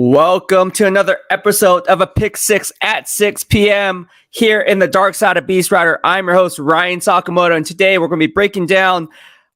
Welcome to another episode of a Pick 6 at 6 p.m. here in the dark side of Beastwriter. I'm your host, Ryan Sakamoto, and today we're going to be breaking down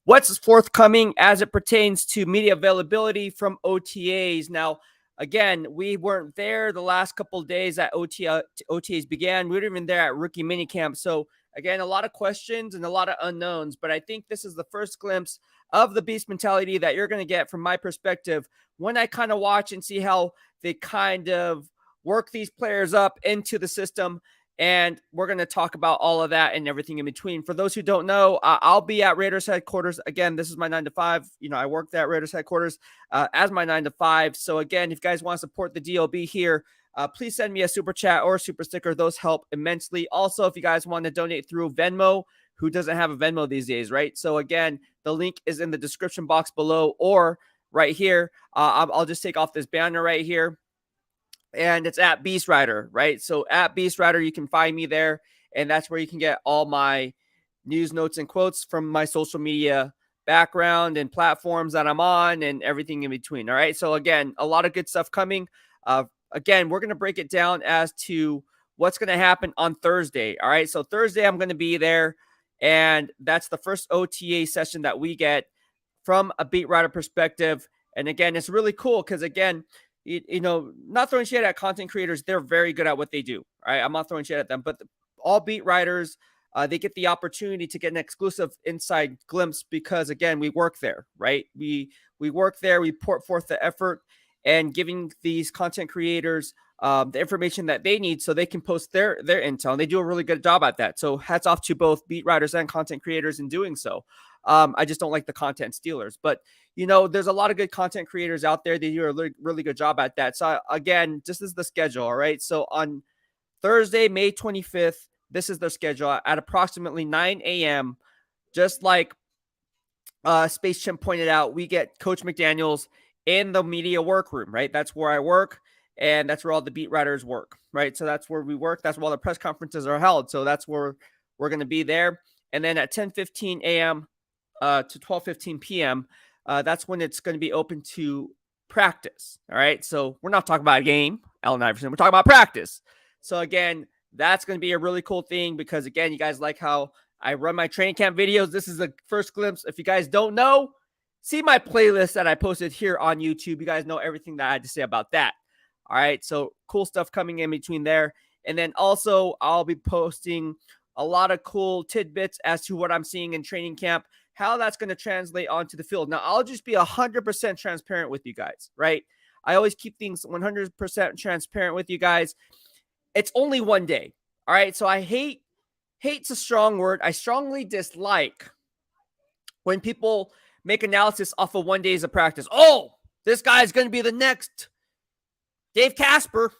what's forthcoming as it pertains to media availability from OTAs. Now, again, we weren't there the last couple of days that OTAs began. We weren't even there at rookie minicamp. So, again, a lot of questions and a lot of unknowns, but I think this is the first glimpse of the Beast mentality that you're going to get from my perspective when I kind of watch and see how they kind of work these players up into the system. And we're going to talk about all of that and everything in between. For those who don't know, I'll be at Raiders headquarters. Again, this is my 9 to 5. You know, I worked at Raiders headquarters as my 9 to 5. So again, if you guys want to support the DOB here, please send me a super chat or a super sticker. Those help immensely. Also, if you guys want to donate through Venmo, who doesn't have a Venmo these days, right? So again, the link is in the description box below or right here. I'll just take off this banner right here. And it's at Beastwriter, right? So at Beastwriter, you can find me there. And that's where you can get all my news, notes, and quotes from my social media background and platforms that I'm on and everything in between. All right. So again, a lot of good stuff coming. Again, we're going to break it down as to what's going to happen on Thursday. All right. So Thursday, I'm going to be there. And that's the first OTA session that we get from a beat writer perspective. And again, it's really cool because, again, you know, not throwing shade at content creators. They're very good at what they do. All right. I'm not throwing shade at them, but all beat writers, they get the opportunity to get an exclusive inside glimpse because, again, we work there, right? We work there. We put forth the effort and giving these content creators the information that they need so they can post their intel. And they do a really good job at that. So hats off to both beat writers and content creators in doing so. I just don't like the content stealers, but you know, there's a lot of good content creators out there. They do a really good job at that. So again, this is the schedule. All right. So on Thursday, May 25th, this is their schedule at approximately 9 a.m. Just like Space Chimp pointed out, we get Coach McDaniels in the media workroom, right? That's where I work. And that's where all the beat writers work, right? So that's where we work. That's where all the press conferences are held. So that's where we're going to be there. And then at 10:15 a.m. To 12:15 p.m., that's when it's going to be open to practice. All right. So we're not talking about a game, Allen Iverson. We're talking about practice. So again, that's going to be a really cool thing because, again, you guys like how I run my training camp videos. This is the first glimpse. If you guys don't know, see my playlist that I posted here on YouTube. You guys know everything that I had to say about that. All right. So cool stuff coming in between there. And then also I'll be posting a lot of cool tidbits as to what I'm seeing in training camp, how that's going to translate onto the field. Now, I'll just be 100% transparent with you guys, right? I always keep things 100% transparent with you guys. It's only one day. All right. So I hate's a strong word. I strongly dislike when people make analysis off of 1 day of practice. Oh, this guy's going to be the next Dave Casper.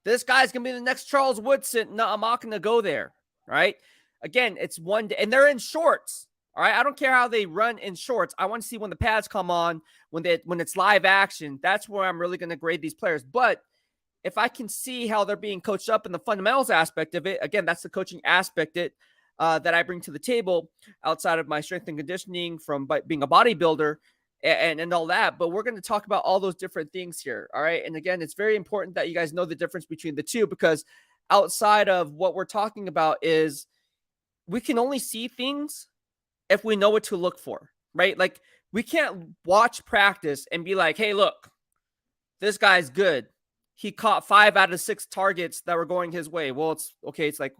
This guy's going to be the next Charles Woodson. No, I'm not going to go there, right? Again, it's 1 day, and they're in shorts, all right? I don't care how they run in shorts. I want to see when the pads come on, when it's live action. That's where I'm really going to grade these players. But if I can see how they're being coached up in the fundamentals aspect of it, again, that's the coaching aspect that I bring to the table outside of my strength and conditioning from being a bodybuilder, and all that. But we're going to talk about all those different things here. All right. And again, it's very important that you guys know the difference between the two, because outside of what we're talking about is we can only see things if we know what to look for, right? Like we can't watch practice and be like, hey, look, this guy's good. He caught 5 out of 6 targets that were going his way. Well, it's okay. It's like,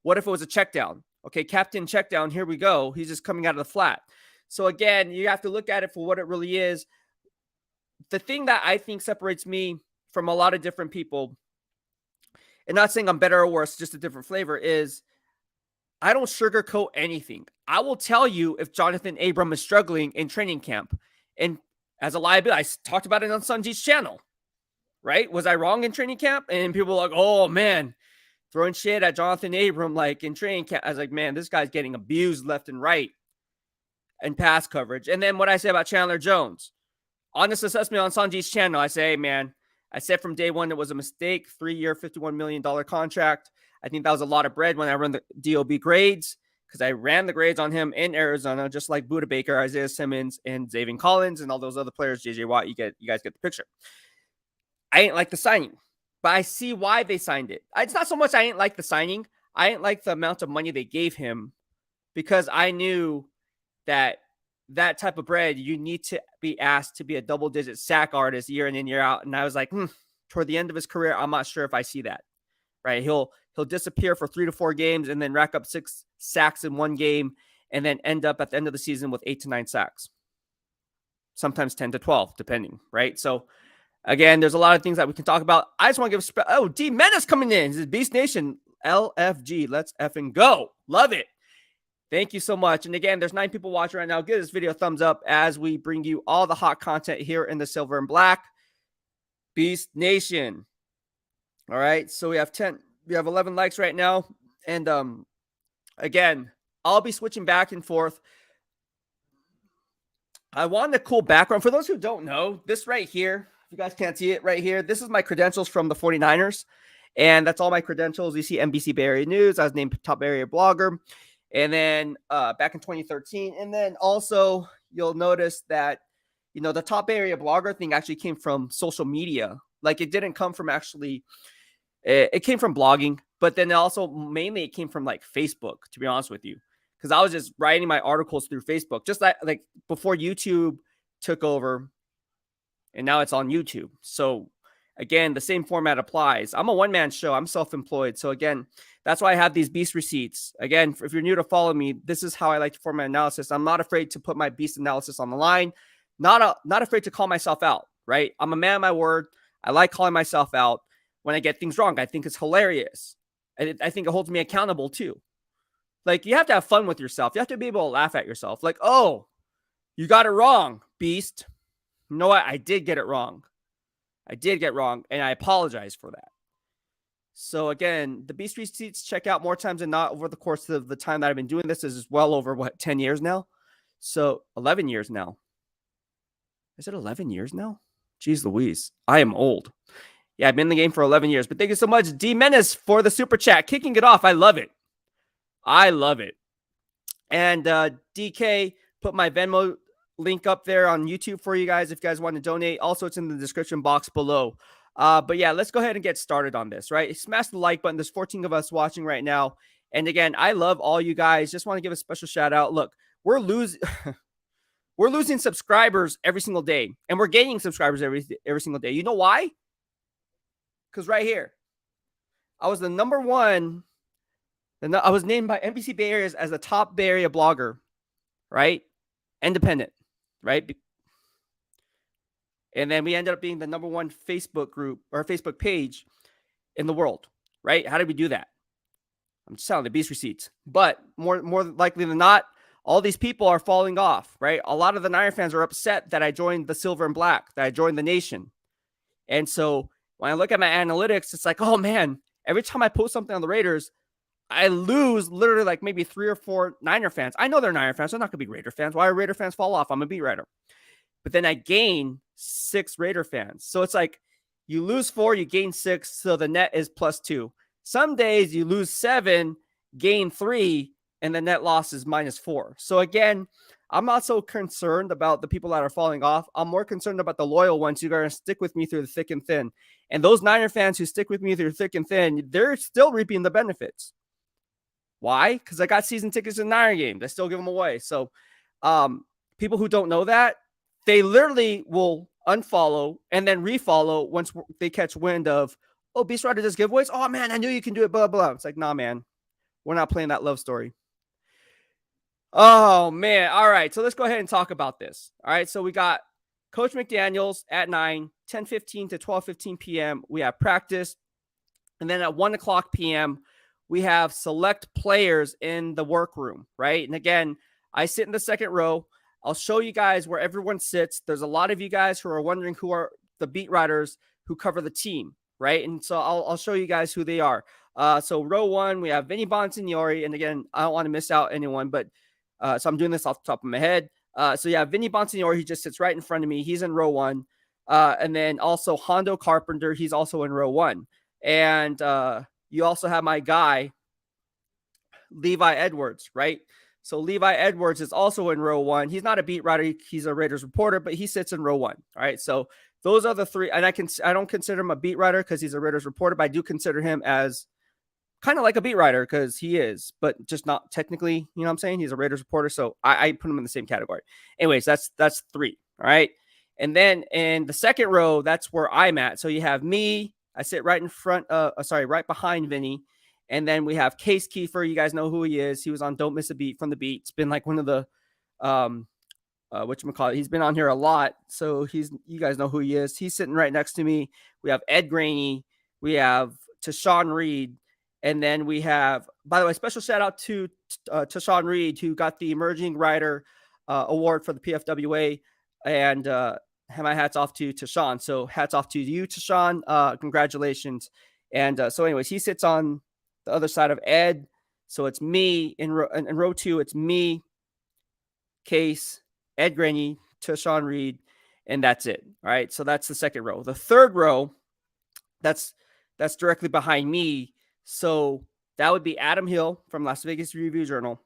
what if it was a check down? Okay. Captain check down. Here we go. He's just coming out of the flat. So again, you have to look at it for what it really is. The thing that I think separates me from a lot of different people, and not saying I'm better or worse, just a different flavor, is I don't sugarcoat anything. I will tell you if Jonathan Abram is struggling in training camp. And as a liability, I talked about it on Sanji's channel, right? Was I wrong in training camp? And people were like, oh man, throwing shit at Jonathan Abram like in training camp. I was like, man, this guy's getting abused left and right and pass coverage. And then what I say about Chandler Jones, honest assessment on Sanji's channel, I say, hey, man, I said from day one it was a mistake. 3-year, $51 million contract. I think that was a lot of bread when I run the DOB grades, because I ran the grades on him in Arizona, just like Buda Baker, Isaiah Simmons, and Zaven Collins, and all those other players, JJ Watt. You guys get the picture. I ain't like the signing, but I see why they signed it. It's not so much I ain't like the signing. I ain't like the amount of money they gave him because I knew that that type of bread, you need to be asked to be a double-digit sack artist year in and year out. And I was like, toward the end of his career, I'm not sure if I see that. Right? He'll disappear for 3 to 4 games and then rack up 6 sacks in one game and then end up at the end of the season with 8 to 9 sacks. Sometimes 10 to 12, depending, right? So again, there's a lot of things that we can talk about. I just want to give D Menace coming in. This is Beast Nation LFG. Let's effing go. Love it. Thank you so much. And again, there's 9 people watching right now. Give this video a thumbs up as we bring you all the hot content here in the Silver and Black. Beast Nation. All right. So we have 11 likes right now. And again, I'll be switching back and forth. I want a cool background. For those who don't know, this right here, if you guys can't see it right here, this is my credentials from the 49ers. And that's all my credentials. You see NBC Bay Area News. I was named top Bay Area blogger. And then back in 2013. And then also you'll notice that, the top Bay Area blogger thing actually came from social media. Like it didn't come from actually, it came from blogging, but then also mainly it came from like Facebook, to be honest with you. Because I was just writing my articles through Facebook, just like before YouTube took over. And now it's on YouTube. So again, the same format applies. I'm a one-man show. I'm self-employed. So again, that's why I have these beast receipts. Again, if you're new to follow me, this is how I like to format analysis. I'm not afraid to put my beast analysis on the line. Not afraid to call myself out, right? I'm a man of my word. I like calling myself out when I get things wrong. I think it's hilarious. I think it holds me accountable too. Like, you have to have fun with yourself. You have to be able to laugh at yourself. Like, oh, you got it wrong, Beast. You know what? I did get it wrong. I did get wrong, and I apologize for that. So again, the Beast Receipts, check out more times than not over the course of the time that I've been doing this. Is well over, 10 years now? So 11 years now. Is it 11 years now? Jeez Louise. I am old. Yeah, I've been in the game for 11 years. But thank you so much, D Menace, for the super chat. Kicking it off. I love it. I love it. And DK put my Venmo link up there on YouTube for you guys if you guys want to donate. Also, it's in the description box below. But yeah, let's go ahead and get started on this, right? Smash the like button. There's 14 of us watching right now. And again, I love all you guys. Just want to give a special shout out. Look, we're losing subscribers every single day. And we're gaining subscribers every single day. You know why? Because right here, I was the number one. And I was named by NBC Bay Area as the top Bay Area blogger, right? Independent, right? And then we ended up being the number one Facebook group or Facebook page in the world, right? How did we do that? I'm just telling the Beast Receipts. But more likely than not, all these people are falling off, right? A lot of the Niner fans are upset that I joined the Silver and Black, that I joined the Nation. And so when I look at my analytics, it's like, oh man, every time I post something on the Raiders, I lose literally like maybe 3 or 4 Niner fans. I know they're Niner fans. They're not going to be Raider fans. Why are Raider fans fall off? I'm a beat writer. But then I gain 6 Raider fans. So it's like you lose 4, you gain 6. So the net is +2. Some days you lose 7, gain 3, and the net loss is -4. So again, I'm not so concerned about the people that are falling off. I'm more concerned about the loyal ones who are going to stick with me through the thick and thin. And those Niner fans who stick with me through thick and thin, they're still reaping the benefits. Why? Because I got season tickets to Niner games. I still give them away. So people who don't know that, they literally will unfollow and then refollow once they catch wind of, oh, Beastwriter does giveaways. Oh, man, I knew you can do it, blah, blah. It's like, nah, man. We're not playing that love story. Oh, man. All right. So let's go ahead and talk about this. All right. So we got Coach McDaniels at 10:15 to 12:15 p.m. We have practice. And then at 1 o'clock p.m., we have select players in the workroom, right? And again, I sit in the second row. I'll show you guys where everyone sits. There's a lot of you guys who are wondering who are the beat writers who cover the team, right? And so I'll show you guys who they are. So row 1, we have Vinny Bonsignori. And again, I don't want to miss out anyone, but so I'm doing this off the top of my head. So yeah, Vinny Bonsignori, he just sits right in front of me. He's in row 1. And then also Hondo Carpenter, he's also in row 1. And you also have my guy, Levi Edwards, right? So Levi Edwards is also in row 1. He's not a beat writer. He's a Raiders reporter, but he sits in row 1. All right. So those are the three. And I don't consider him a beat writer because he's a Raiders reporter, but I do consider him as kind of like a beat writer because he is, but just not technically, you know what I'm saying? He's a Raiders reporter. So I put him in the same category. Anyways, that's 3. All right. And then in the second row, that's where I'm at. So you have me. I sit right in front, right behind Vinny. And then we have Case Kiefer. You guys know who he is. He was on Don't Miss a Beat from the Beat. It's been like one of the, whatchamacallit. He's been on here a lot. So you guys know who he is. He's sitting right next to me. We have Ed Graney. We have Tashawn Reed. And then we have, by the way, special shout out to Tashawn Reed, who got the Emerging Writer Award for the PFWA. And my hat's off to Tashawn. So hats off to you, Tashawn. Congratulations. And so anyways, he sits on the other side of Ed. So it's me in row 2. It's me, Case, Ed Graney, Tashawn Reed, and that's it. All right. So that's the second row. The third row, that's directly behind me. So that would be Adam Hill from Las Vegas Review Journal.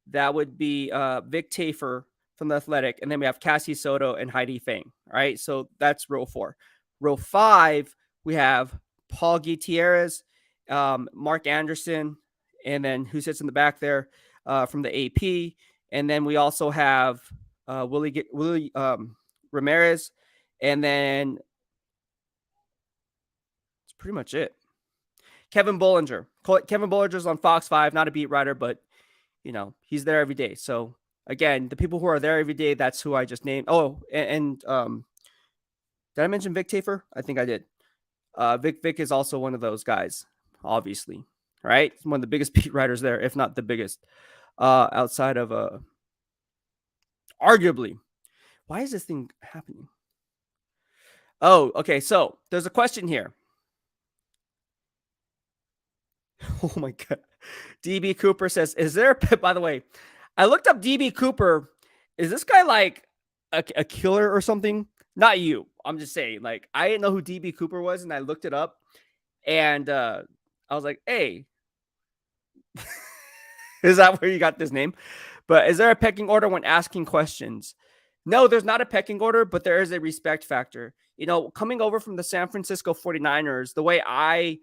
That would be Vic Tafer from The Athletic. And then we have Cassie Soto and Heidi Fang. All right. So that's row 4. Row 5, we have Paul Gutierrez, Mark Anderson, and then who sits in the back there from the AP. And then we also have Willie Ramirez. And then that's pretty much it. Kevin Bollinger. Kevin Bollinger's on Fox 5, not a beat writer, but, you know, he's there every day. So, again, the people who are there every day, that's who I just named. Oh, and did I mention Vic Tafer? I think I did. Vic is also one of those guys, obviously. All right? He's one of the biggest beat writers there, if not the biggest, outside of arguably. Why is this thing happening? Oh, okay. So there's a question here. Oh my God. DB Cooper says, is there by the way, I looked up DB Cooper. Is this guy like a killer or something? Not you. I'm just saying, like, I didn't know who DB Cooper was, and I looked it up, and I was like, hey, is that where you got this name? But is there a pecking order when asking questions? No, there's not a pecking order, but there is a respect factor. You know, coming over from the San Francisco 49ers, the way I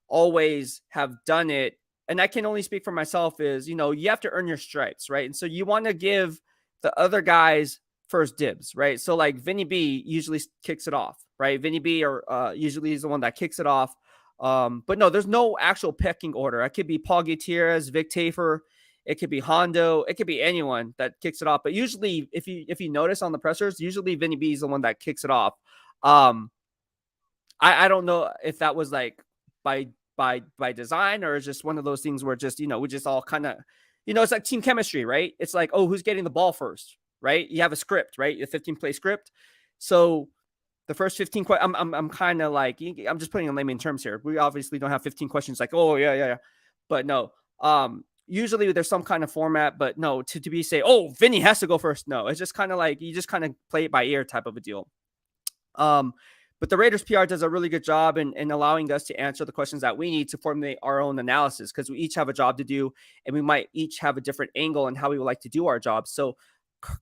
always have done it, and I can only speak for myself, is, you know, you have to earn your stripes, right? And so you want to give the other guys first dibs, right? So like Vinny B usually kicks it off, right? Vinny B usually is the one that kicks it off. But no, there's no actual pecking order. It could be Paul Gutierrez, Vic Tafer, it could be Hondo, it could be anyone that kicks it off. But usually, if you notice on the pressers, usually Vinny B is the one that kicks it off. I don't know if that was like by design, or is just one of those things where just, you know, we just all kind of, you know, it's like team chemistry, right? It's like, oh, who's getting the ball first, right? You have a script, right? A 15-play script. So the first 15 questions, I'm kind of like, I'm just putting in layman terms here. We obviously don't have 15 questions like, oh, yeah. But no, usually there's some kind of format, but no, to be say, oh, Vinny has to go first. No, it's just kind of like, you just kind of play it by ear type of a deal. But the Raiders PR does a really good job in allowing us to answer the questions that we need to formulate our own analysis, because we each have a job to do, and we might each have a different angle on how we would like to do our job. So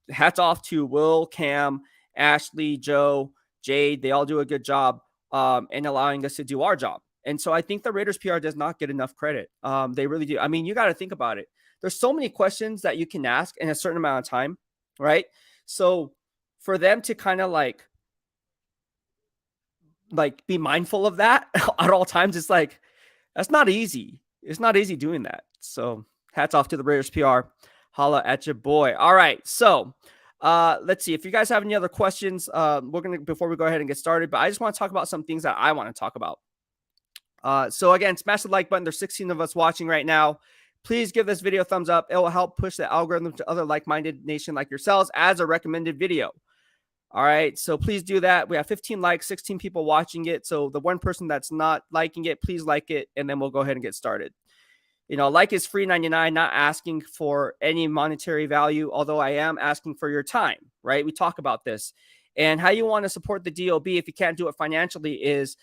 hats off to Will, Cam, Ashley, Joe, Jade. They all do a good job in allowing us to do our job. And so I think the Raiders PR does not get enough credit. They really do. I mean, you got to think about it. There's so many questions that you can ask in a certain amount of time, right? So for them to kind of like be mindful of that at all times, it's like, that's not easy. It's not easy doing that. So hats off to the Raiders PR. Holla at your boy. All right. So let's see if you guys have any other questions. We're going to, before we go ahead and get started, but I just want to talk about some things that I want to talk about. So again, smash the like button. There's 16 of us watching right now. Please give this video a thumbs up. It will help push the algorithm to other like-minded nation like yourselves as a recommended video. All right, so please do that. We have 15 likes, 16 people watching it. So the one person that's not liking it, please like it, and then we'll go ahead and get started. You know, like is free 99, not asking for any monetary value, although I am asking for your time, right? We talk about this. And how you want to support the DOB if you can't do it financially is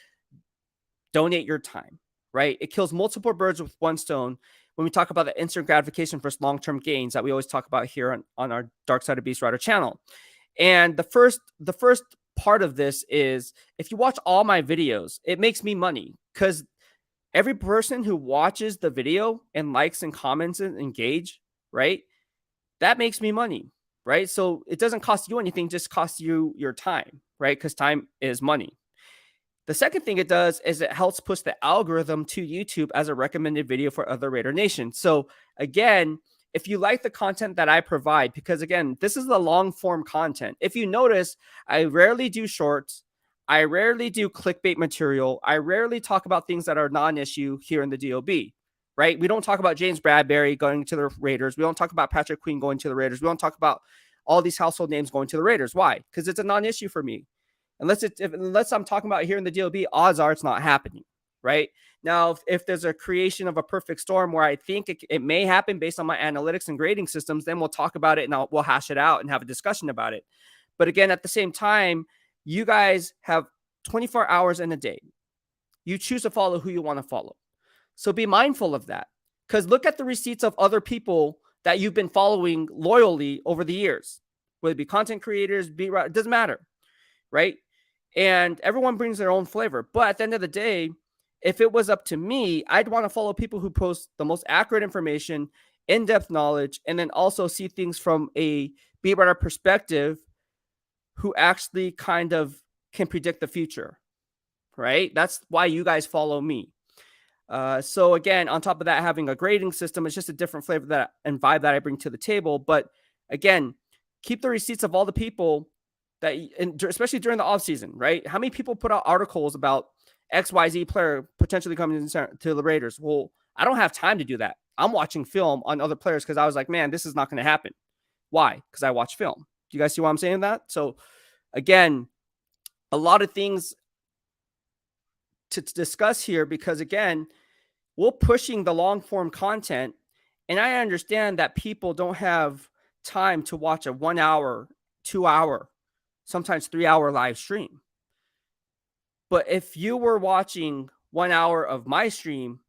donate your time, right? It kills multiple birds with one stone. when we talk about the instant gratification versus long-term gains that we always talk about here on our Dark Side of Beastwriter channel. And the first part of this is, if you watch all my videos, it makes me money, because every person who watches the video and likes and comments and engage, right, that makes me money, right? So it doesn't cost you anything, just costs you your time, right? Because time is money. The second thing it does is it helps push the algorithm to YouTube as a recommended video for other Raider Nation. So again, if you like the content that I provide, because again, this is the long form content. If you notice, I rarely do shorts. I rarely do clickbait material. I rarely talk about things that are non-issue here in the DOB, right? We don't talk about James Bradbury going to the Raiders. We don't talk about Patrick Queen going to the Raiders. We don't talk about all these household names going to the Raiders. Why? Because it's a non-issue for me. Unless I'm talking about here in the DOB, odds are it's not happening, right? Now, if there's a creation of a perfect storm where I think it may happen based on my analytics and grading systems, then we'll talk about it and we'll hash it out and have a discussion about it. But again, at the same time, you guys have 24 hours in a day. You choose to follow who you want to follow. So be mindful of that, because look at the receipts of other people that you've been following loyally over the years, whether it be content creators, it doesn't matter, right? And everyone brings their own flavor. But at the end of the day, if it was up to me, I'd want to follow people who post the most accurate information, in-depth knowledge, and then also see things from a beat writer perspective who actually kind of can predict the future, right? That's why you guys follow me. So again, on top of that, having a grading system, it's just a different flavor and vibe that I bring to the table. But again, keep the receipts of all the people that, and especially during the off season, right? How many people put out articles about XYZ player potentially coming to the Raiders? Well, I don't have time to do that. I'm watching film on other players because I was like, man, this is not going to happen. Why? Because I watch film. Do you guys see why I'm saying that? So again, a lot of things to discuss here, because again, we're pushing the long form content, and I understand that people don't have time to watch a 1 hour, 2 hour, sometimes 3 hour live stream. But if you were watching 1 hour of my stream,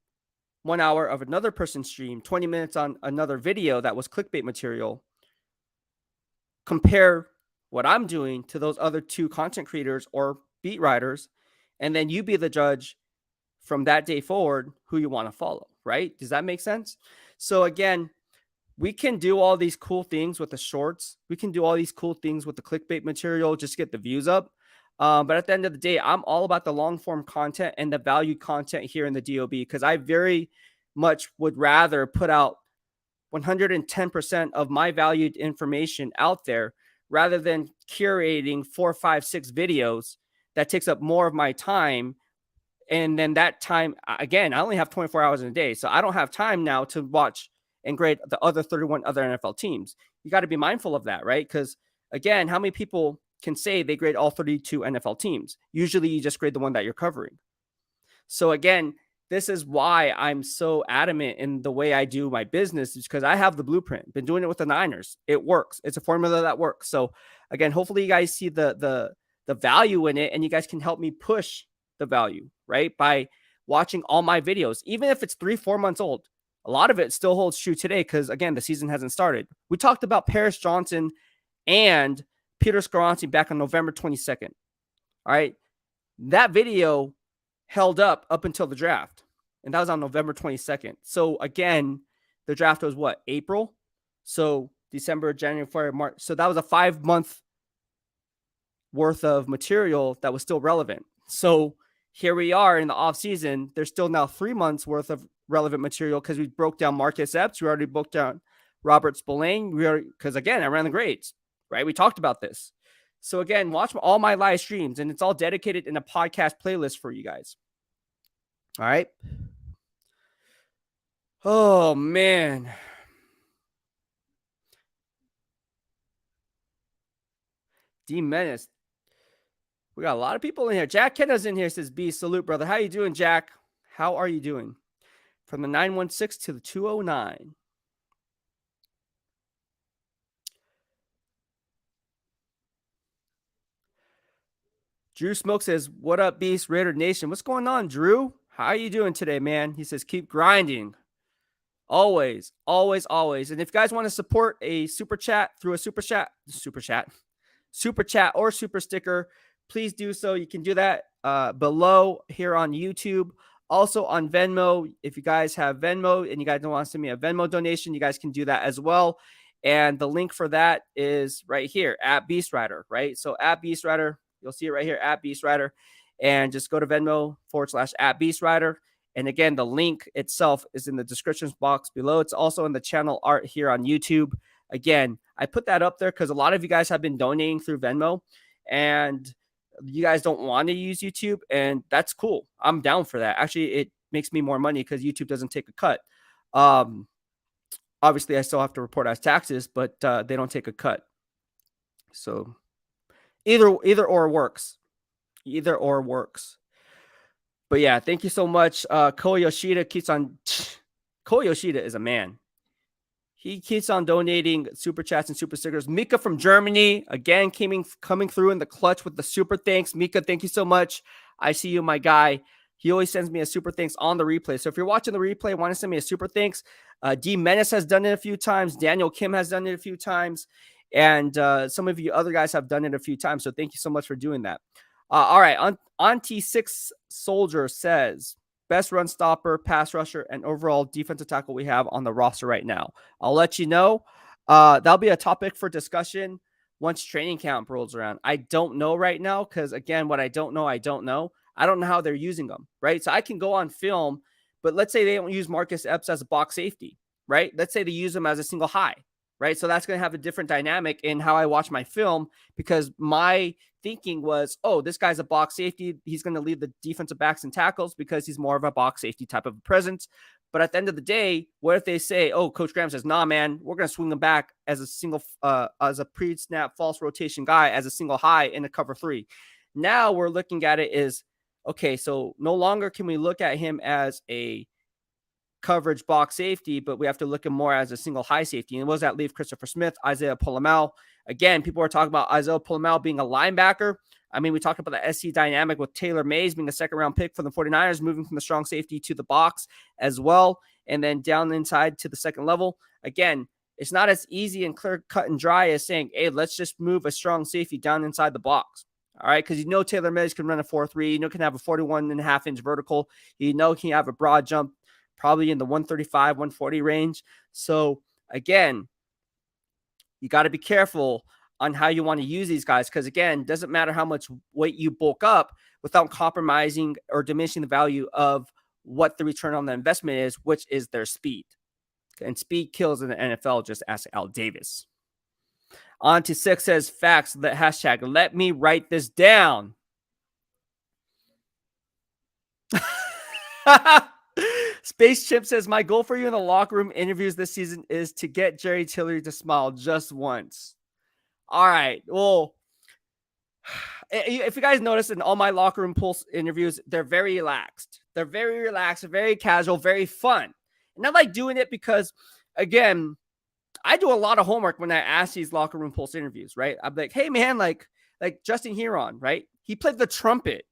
1 hour of another person's stream, 20 minutes on another video that was clickbait material, compare what I'm doing to those other two content creators or beat writers, and then you be the judge from that day forward who you want to follow, right? Does that make sense? So again, we can do all these cool things with the shorts. We can do all these cool things with the clickbait material, just get the views up. But at the end of the day, I'm all about the long form content and the valued content here in the DOB, because I very much would rather put out 110% of my valued information out there rather than curating 4, 5, 6 videos that takes up more of my time. And then that time, again, I only have 24 hours in a day. So I don't have time now to watch and grade the other 31 other NFL teams. You got to be mindful of that, right? Because again, how many people can say they grade all 32 NFL teams? Usually you just grade the one that you're covering. So again, this is why I'm so adamant in the way I do my business, is because I have the blueprint. Been doing it with the Niners. It works. It's a formula that works. So again, hopefully you guys see the value in it, and you guys can help me push the value, right? By watching all my videos, even if it's 3-4 months old. A lot of it still holds true today because, again, the season hasn't started. We talked about Paris Johnson and Peter Skoronski back on November 22nd. All right. That video held up until the draft, and that was on November 22nd. So, again, the draft was what? April? So, December, January, February, March. So, that was a 5-month worth of material that was still relevant. So, here we are in the off season. There's still now 3 months worth of relevant material because we broke down Marcus Epps. We already broke down Robert Spillane. Because again, I ran the grades, right? We talked about this. So again, watch all my live streams, and it's all dedicated in a podcast playlist for you guys. All right. Oh man. D Menace. We got a lot of people in here. Jack Kenna's in here, says B. Salute, brother. How you doing, Jack? How are you doing? From the 916 to the 209. Drew Smoke says, what up, Beast Raider Nation? What's going on, Drew? How are you doing today, man? He says, keep grinding. Always, always, always. And if you guys want to support a super chat through a super chat or super sticker, please do so. You can do that below here on YouTube. Also on Venmo, if you guys have Venmo and you guys don't want to send me a Venmo donation, you guys can do that as well. And the link for that is right here at Beastwriter, right? So at Beastwriter, you'll see it right here at Beastwriter. And just go to Venmo / at Beastwriter. And again, the link itself is in the description box below. It's also in the channel art here on YouTube. Again, I put that up there because a lot of you guys have been donating through Venmo and you guys don't want to use YouTube, and that's cool. I'm down for that. Actually, it makes me more money because YouTube doesn't take a cut. Obviously, I still have to report as taxes, but they don't take a cut. So either or works. Either or works. But yeah, thank you so much. Ko Yoshida keeps on. Ko Yoshida is a man. He keeps on donating super chats and super stickers. Mika from Germany, again, coming through in the clutch with the super thanks. Mika, thank you so much. I see you, my guy. He always sends me a super thanks on the replay. So if you're watching the replay, want to send me a super thanks. D Menace has done it a few times. Daniel Kim has done it a few times. And some of you other guys have done it a few times. So thank you so much for doing that. All right. Auntie Six Soldier says, best run stopper, pass rusher, and overall defensive tackle we have on the roster right now. I'll let you know. That'll be a topic for discussion once training camp rolls around. I don't know right now because, again, what I don't know, I don't know. I don't know how they're using them, right? So I can go on film, but let's say they don't use Marcus Epps as a box safety, right? Let's say they use him as a single high, right? So that's going to have a different dynamic in how I watch my film because my thinking was, oh, this guy's a box safety. He's going to lead the defensive backs and tackles because he's more of a box safety type of presence. But at the end of the day, what if they say, oh, Coach Graham says, nah, man, we're going to swing him back as a single, as a pre-snap false rotation guy, as a single high in a cover 3. Now we're looking at it as, okay, so no longer can we look at him as a coverage box safety, but we have to look at more as a single high safety. And what does that leave Christopher Smith, Isaiah Pulamalu? Again, people are talking about Isaiah Pulamalu being a linebacker. I mean, we talked about the SC dynamic with Taylor Mays being a second-round pick for the 49ers, moving from the strong safety to the box as well, and then down inside to the second level. Again, it's not as easy and clear cut and dry as saying, hey, let's just move a strong safety down inside the box. All right, because Taylor Mays can run a 4.3, can have a 41.5-inch vertical. He can have a broad jump, probably in the 135, 140 range. So again, you got to be careful on how you want to use these guys. Because again, it doesn't matter how much weight you bulk up without compromising or diminishing the value of what the return on the investment is, which is their speed. And speed kills in the NFL. Just ask Al Davis. On to 6 says facts. The hashtag, let me write this down. Space Chip says, my goal for you in the locker room interviews this season is to get Jerry Tillery to smile just once. All right. Well, if you guys notice in all my locker room pulse interviews, they're very relaxed. They're very relaxed, very casual, very fun. And I like doing it because, again, I do a lot of homework when I ask these locker room pulse interviews, right? I'm like, hey, man, like Justin Huron, right? He played the trumpet.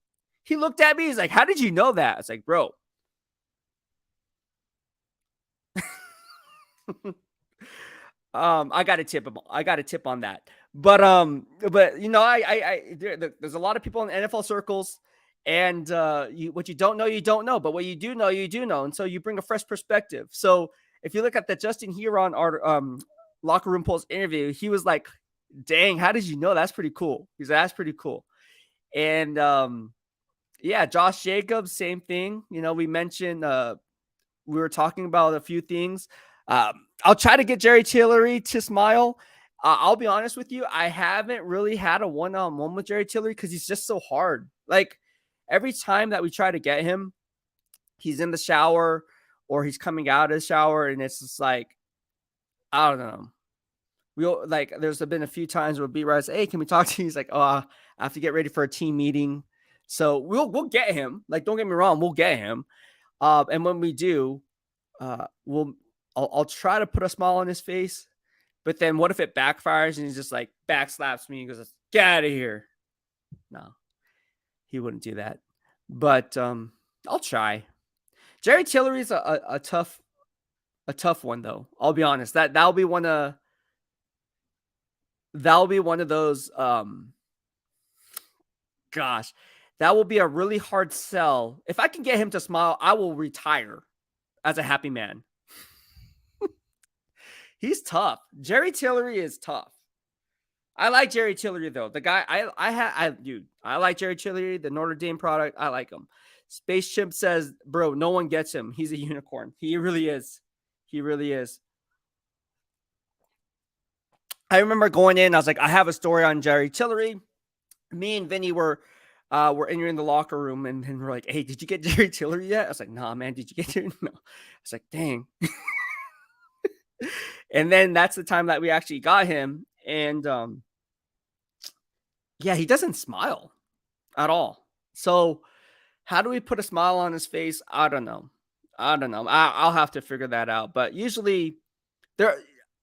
He looked at me. He's like, how did you know that? It's like, bro. I got a tip. I got a tip on that. But there's a lot of people in NFL circles, and what you don't know, you don't know. But what you do know, you do know, and so you bring a fresh perspective. So if you look at the Justin Huron locker room pulse interview, he was like, "Dang, how did you know? That's pretty cool." He's like, "That's pretty cool." And yeah, Josh Jacobs, same thing. We mentioned we were talking about a few things. I'll try to get Jerry Tillery to smile. I'll be honest with you. I haven't really had a one-on-one with Jerry Tillery because he's just so hard. Like every time that we try to get him, he's in the shower or he's coming out of the shower. And it's just like, I don't know. There's been a few times where BLITZ says, hey, can we talk to you? He's like, oh, I have to get ready for a team meeting. So we'll get him. Like, don't get me wrong. We'll get him. And when we do, I'll try to put a smile on his face, but then what if it backfires and he's just like backslaps me and goes, get out of here. No, he wouldn't do that, but I'll try. Jerry Tillery's a tough a tough one though. I'll be honest. That'll be one of those gosh, that will be a really hard sell. If I can get him to smile, I will retire as a happy man. He's tough. Jerry Tillery is tough. I like Jerry Tillery though. The guy I like Jerry Tillery, the Notre Dame product. I like him. Space Chimp says, "Bro, no one gets him. He's a unicorn. He really is. He really is." I remember going in. I was like, "I have a story on Jerry Tillery." Me and Vinny were entering the locker room, and we're like, "Hey, did you get Jerry Tillery yet?" I was like, "Nah, man. Did you get Jerry?" No. I was like, "Dang." And then that's the time that we actually got him, and yeah, he doesn't smile at all. So how do we put a smile on his face? I don't know. I'll have to figure that out. But usually, there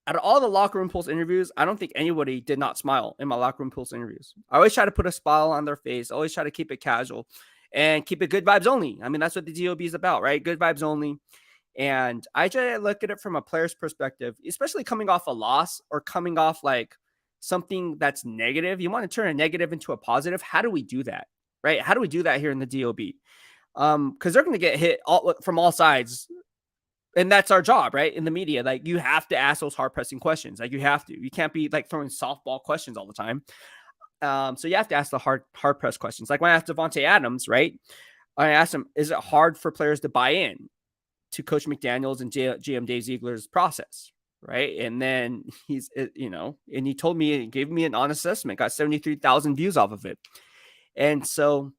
out of all the locker room pulse interviews, I don't think anybody did not smile in my locker room pulse interviews. I always try to put a smile on their face. Always try to keep it casual and keep it good vibes only. I mean, that's what the DOB is about, right? Good vibes only. And I try to look at it from a player's perspective, especially coming off a loss or coming off like something that's negative. You want to turn a negative into a positive. How do we do that? Right? How do we do that here in the DOB? Because they're going to get hit from all sides, and that's our job, right? In the media, like you have to ask those hard pressing questions. Like you have to. You can't be like throwing softball questions all the time. So you have to ask the hard press questions. Like when I asked Devontae Adams, right? I asked him, "Is it hard for players to buy in to Coach McDaniels and GM Dave Ziegler's process?" Right. And then and he told me, gave me an honest assessment, got 73,000 views off of it. And so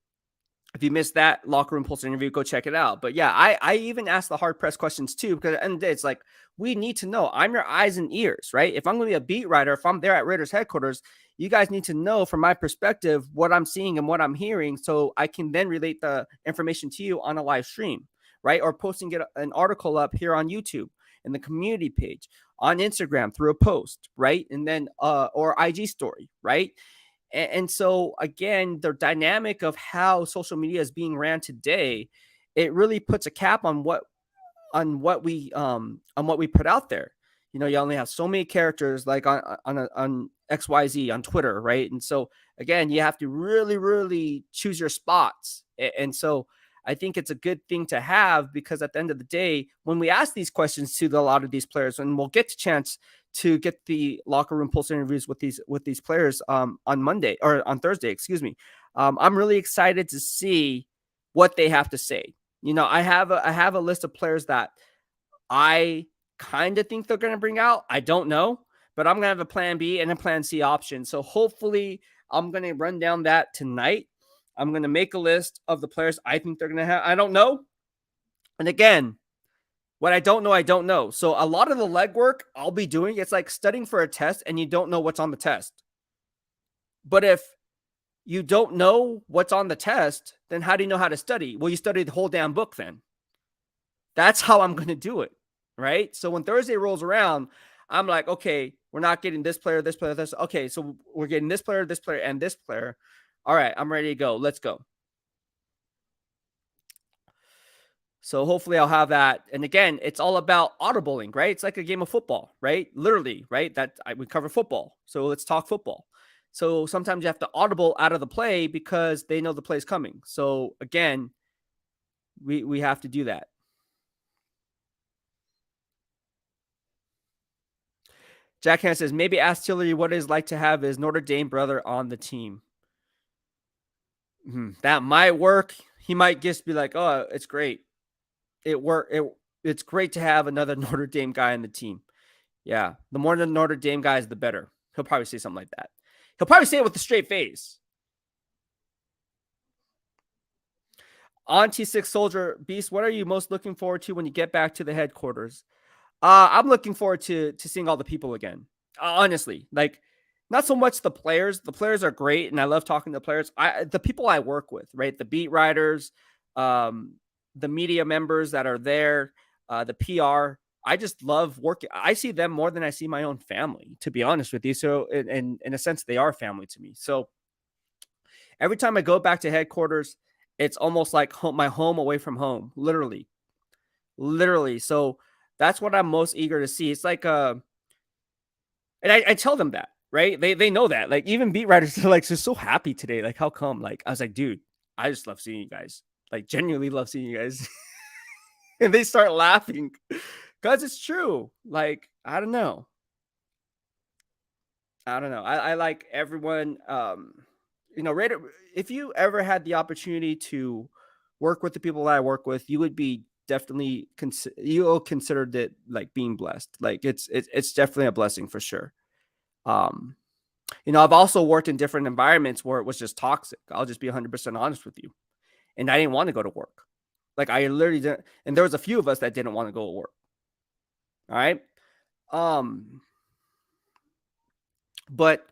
if you missed that locker room pulse interview, go check it out. But yeah, I even asked the hard press questions too, because at the end of the day, it's like, we need to know. I'm your eyes and ears, right? If I'm going to be a beat writer, if I'm there at Raiders headquarters, you guys need to know from my perspective what I'm seeing and what I'm hearing, so I can then relate the information to you on a live stream, right? Or posting an article up here on YouTube in the community page, on Instagram through a post, right? And then or IG story, right? And so again, the dynamic of how social media is being ran today, it really puts a cap on what we put out there. You only have so many characters, like on XYZ on Twitter, right? And so again, you have to really, really choose your spots. And so I think it's a good thing to have, because at the end of the day, when we ask these questions to a lot of these players, and we'll get a chance to get the locker room pulse interviews with these players on Monday, or on Thursday, excuse me. I'm really excited to see what they have to say. I have a list of players that I kind of think they're going to bring out. I don't know, but I'm going to have a plan B and a plan C option. So hopefully I'm going to run down that tonight. I'm going to make a list of the players I think they're going to have. I don't know. And again, what I don't know, I don't know. So a lot of the legwork I'll be doing, it's like studying for a test and you don't know what's on the test. But if you don't know what's on the test, then how do you know how to study? Well, you study the whole damn book then. That's how I'm going to do it, right? So when Thursday rolls around, I'm like, okay, we're not getting this player, this player, this. Okay, so we're getting this player, and this player. All right, I'm ready to go. Let's go. So hopefully I'll have that. And again, it's all about audibling, right? It's like a game of football, right? Literally, right? We cover football. So let's talk football. So sometimes you have to audible out of the play because they know the play is coming. So again, we have to do that. Jack Hand says, maybe ask Tillery what it is like to have his Notre Dame brother on the team. That might work. He might just be like, oh, it's great. It's great to have another Notre Dame guy on the team. Yeah. The more the Notre Dame guys, the better. He'll probably say something like that. He'll probably say it with a straight face. On T6 Soldier Beast, what are you most looking forward to when you get back to the headquarters? I'm looking forward to seeing all the people again. Honestly, like, not so much the players. The players are great, and I love talking to the players. The people I work with, right? The beat writers, the media members that are there, the PR. I just love working. I see them more than I see my own family, to be honest with you. So in a sense, they are family to me. So every time I go back to headquarters, it's almost like my home away from home, literally. So That's what I'm most eager to see. It's like and I tell them that, right? They know that. Like even beat writers are like just so happy today. Like how come? Like I was like, dude, I just love seeing you guys. Like genuinely love seeing you guys. And they start laughing because it's true. Like I don't know. I like everyone. Raider. If you ever had the opportunity to work with the people that I work with, you would be definitely you'll consider it like being blessed. Like it's definitely a blessing for sure. Um, I've also worked in different environments where it was just toxic. I'll just be 100% honest with you, and I didn't want to go to work. Like I literally didn't, and there was a few of us that didn't want to go to work. All right. But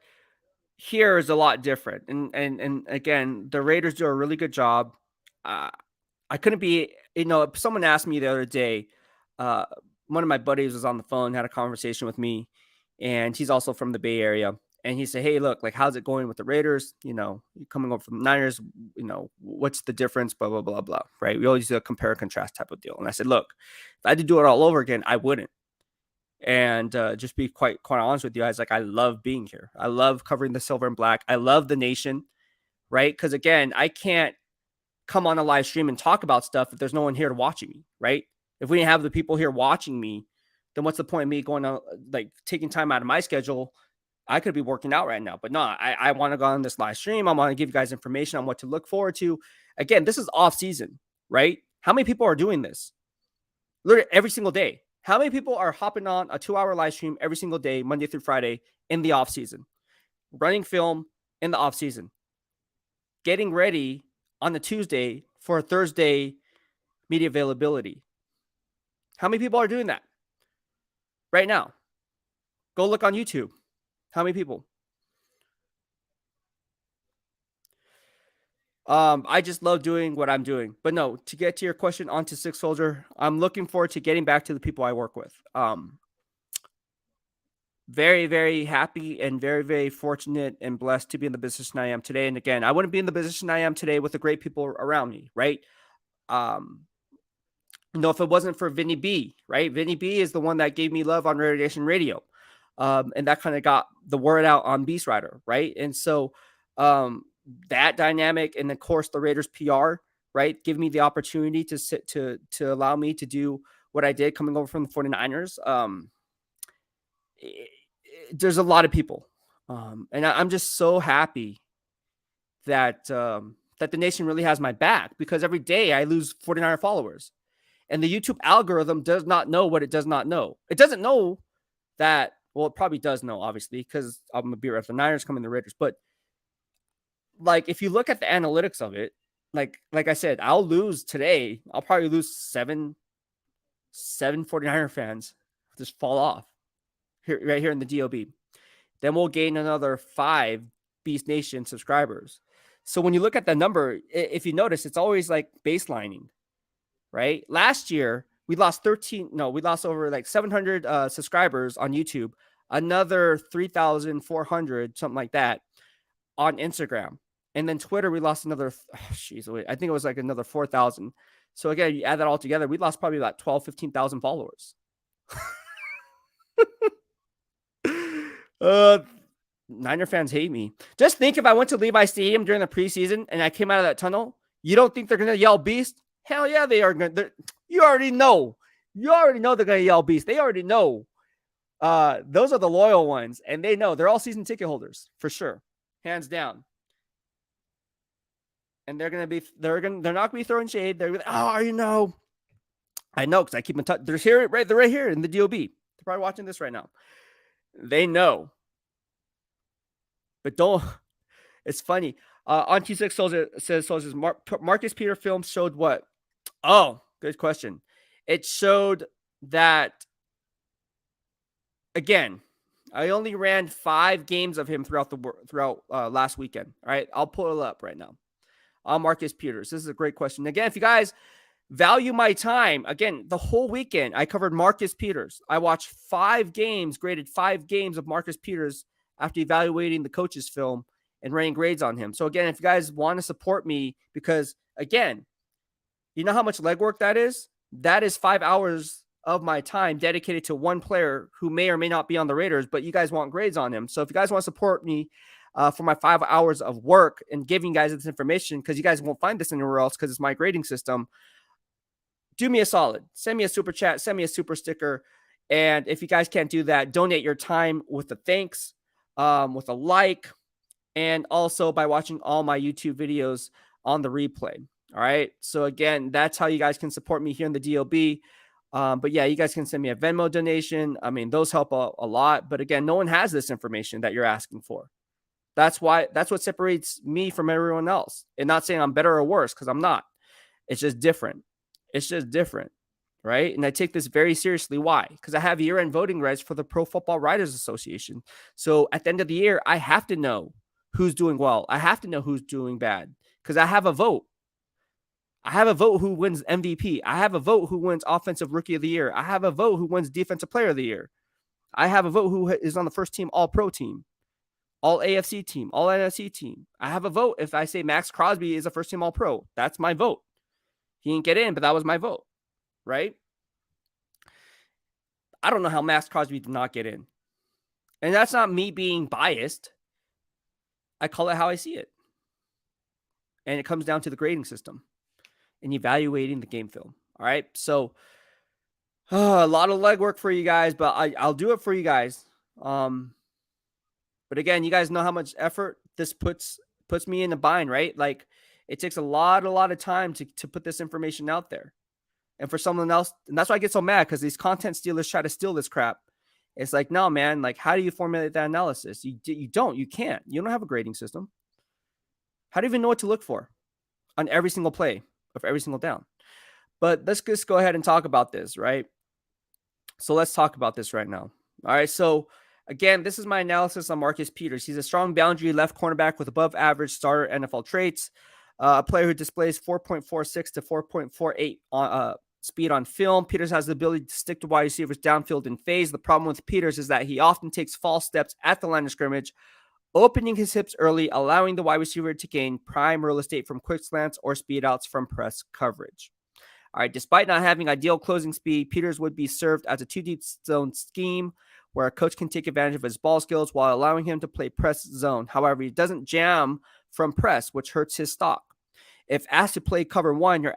here is a lot different. And again, the Raiders do a really good job. I couldn't be, someone asked me the other day, one of my buddies was on the phone, had a conversation with me, and he's also from the Bay Area. And he said, hey, look, like, how's it going with the Raiders? Coming over from the Niners, what's the difference? Blah, blah, blah, blah. Right. We always do a compare and contrast type of deal. And I said, look, if I had to do it all over again, I wouldn't. And just be quite honest with you guys, like I love being here. I love covering the silver and black. I love the nation, right? Because again, I can't come on a live stream and talk about stuff if there's no one here watching me, right? If we didn't have the people here watching me, then what's the point of me going on, like taking time out of my schedule? I could be working out right now, but no, I want to go on this live stream. I want to give you guys information on what to look forward to. Again, this is off season, right? How many people are doing this? Literally every single day. How many people are hopping on a 2-hour live stream every single day, Monday through Friday, in the off season, running film in the off season, getting ready on the Tuesday for a Thursday media availability? How many people are doing that right now? Go look on YouTube. How many people? I just love doing what I'm doing. But no, to get to your question onto Six Soldier, I'm looking forward to getting back to the people I work with. Very, very happy and very, very fortunate and blessed to be in the position I am today. And again, I wouldn't be in the position I am today with the great people around me, right? If it wasn't for Vinny B, right? Vinny B is the one that gave me love on Radiation Radio. And that kind of got the word out on Beastwriter, right? And so that dynamic, and of course the Raiders PR, right, give me the opportunity to allow me to do what I did coming over from the 49ers. There's a lot of people, and I'm just so happy that that the nation really has my back, because every day I lose 49er followers, and the YouTube algorithm does not know what it does not know. It doesn't know that. Well, it probably does know, obviously, because I'm gonna be right. The Niners coming the Raiders, but like if you look at the analytics of it, like I said, I'll lose today. I'll probably lose seven 49er fans, just fall off here, right here in the DOB. Then we'll gain another 5 Beast Nation subscribers. So when you look at the number, if you notice, it's always like baselining, right? Last year, we lost over like 700 subscribers on YouTube, another 3,400, something like that, on Instagram. And then Twitter, we lost another, I think it was like another 4,000. So again, you add that all together, we lost probably about 15,000 followers. Niner fans hate me. Just think, if I went to Levi Stadium during the preseason and I came out of that tunnel, you don't think they're going to yell Beast? Hell yeah, they are going to. You already know. They're going to yell Beast. They already know. Those are the loyal ones, and they know. They're all season ticket holders for sure, hands down. And they're not going to be throwing shade. They're going to, I know because I keep in touch. They're right here in the DOB. They're probably watching this right now. They know. But don't. It's funny. On T6 Soldier says Marcus Peter Films showed what? Oh, good question. It showed that, again, I only ran 5 games of him throughout last weekend. All right, I'll pull it up right now. Marcus Peters. This is a great question. Again, if you guys value my time, again, the whole weekend I covered Marcus Peters. I watched 5 games, graded 5 games of Marcus Peters after evaluating the coach's film and running grades on him. So again, if you guys want to support me, because again, you know how much legwork that is? That is 5 hours of my time dedicated to one player who may or may not be on the Raiders, but you guys want grades on him. So if you guys want to support me for my 5 hours of work and giving you guys this information, because you guys won't find this anywhere else because it's my grading system, do me a solid. Send me a super chat, send me a super sticker. And if you guys can't do that, donate your time with a thanks, with a like, and also by watching all my YouTube videos on the replay. All right. So again, that's how you guys can support me here in the DOB. But yeah, you guys can send me a Venmo donation. I mean, those help a lot. But again, no one has this information that you're asking for. That's what separates me from everyone else. And not saying I'm better or worse, because I'm not. It's just different. It's just different. Right. And I take this very seriously. Why? Because I have year-end voting rights for the Pro Football Writers Association. So at the end of the year, I have to know who's doing well. I have to know who's doing bad because I have a vote. I have a vote who wins MVP. I have a vote who wins Offensive Rookie of the Year. I have a vote who wins Defensive Player of the Year. I have a vote who is on the first team All-Pro team, All AFC team, All NFC team. I have a vote if I say Max Crosby is a first team All-Pro. That's my vote. He didn't get in, but that was my vote, right? I don't know how Max Crosby did not get in. And that's not me being biased. I call it how I see it. And it comes down to the grading system and evaluating the game film. All right. So a lot of legwork for you guys, but I'll do it for you guys. But again, you guys know how much effort this puts me in a bind, right? Like it takes a lot of time to put this information out there. And for someone else, and that's why I get so mad, because these content stealers try to steal this crap. It's like, no, man, like how do you formulate that analysis? You can't. You don't have a grading system. How do you even know what to look for on every single play of every single down? But let's just go ahead and talk about this, right? So let's talk about this right now. All right. So again, this is my analysis on Marcus Peters. He's a strong boundary left cornerback with above average starter NFL traits. A player who displays 4.46 to 4.48 on speed on film. Peters has the ability to stick to wide receivers downfield in phase. The problem with Peters is that he often takes false steps at the line of scrimmage, opening his hips early, allowing the wide receiver to gain prime real estate from quick slants or speed outs from press coverage. All right, despite not having ideal closing speed, Peters would be served as a two-deep zone scheme where a coach can take advantage of his ball skills while allowing him to play press zone. However, he doesn't jam from press, which hurts his stock. If asked to play cover one, you're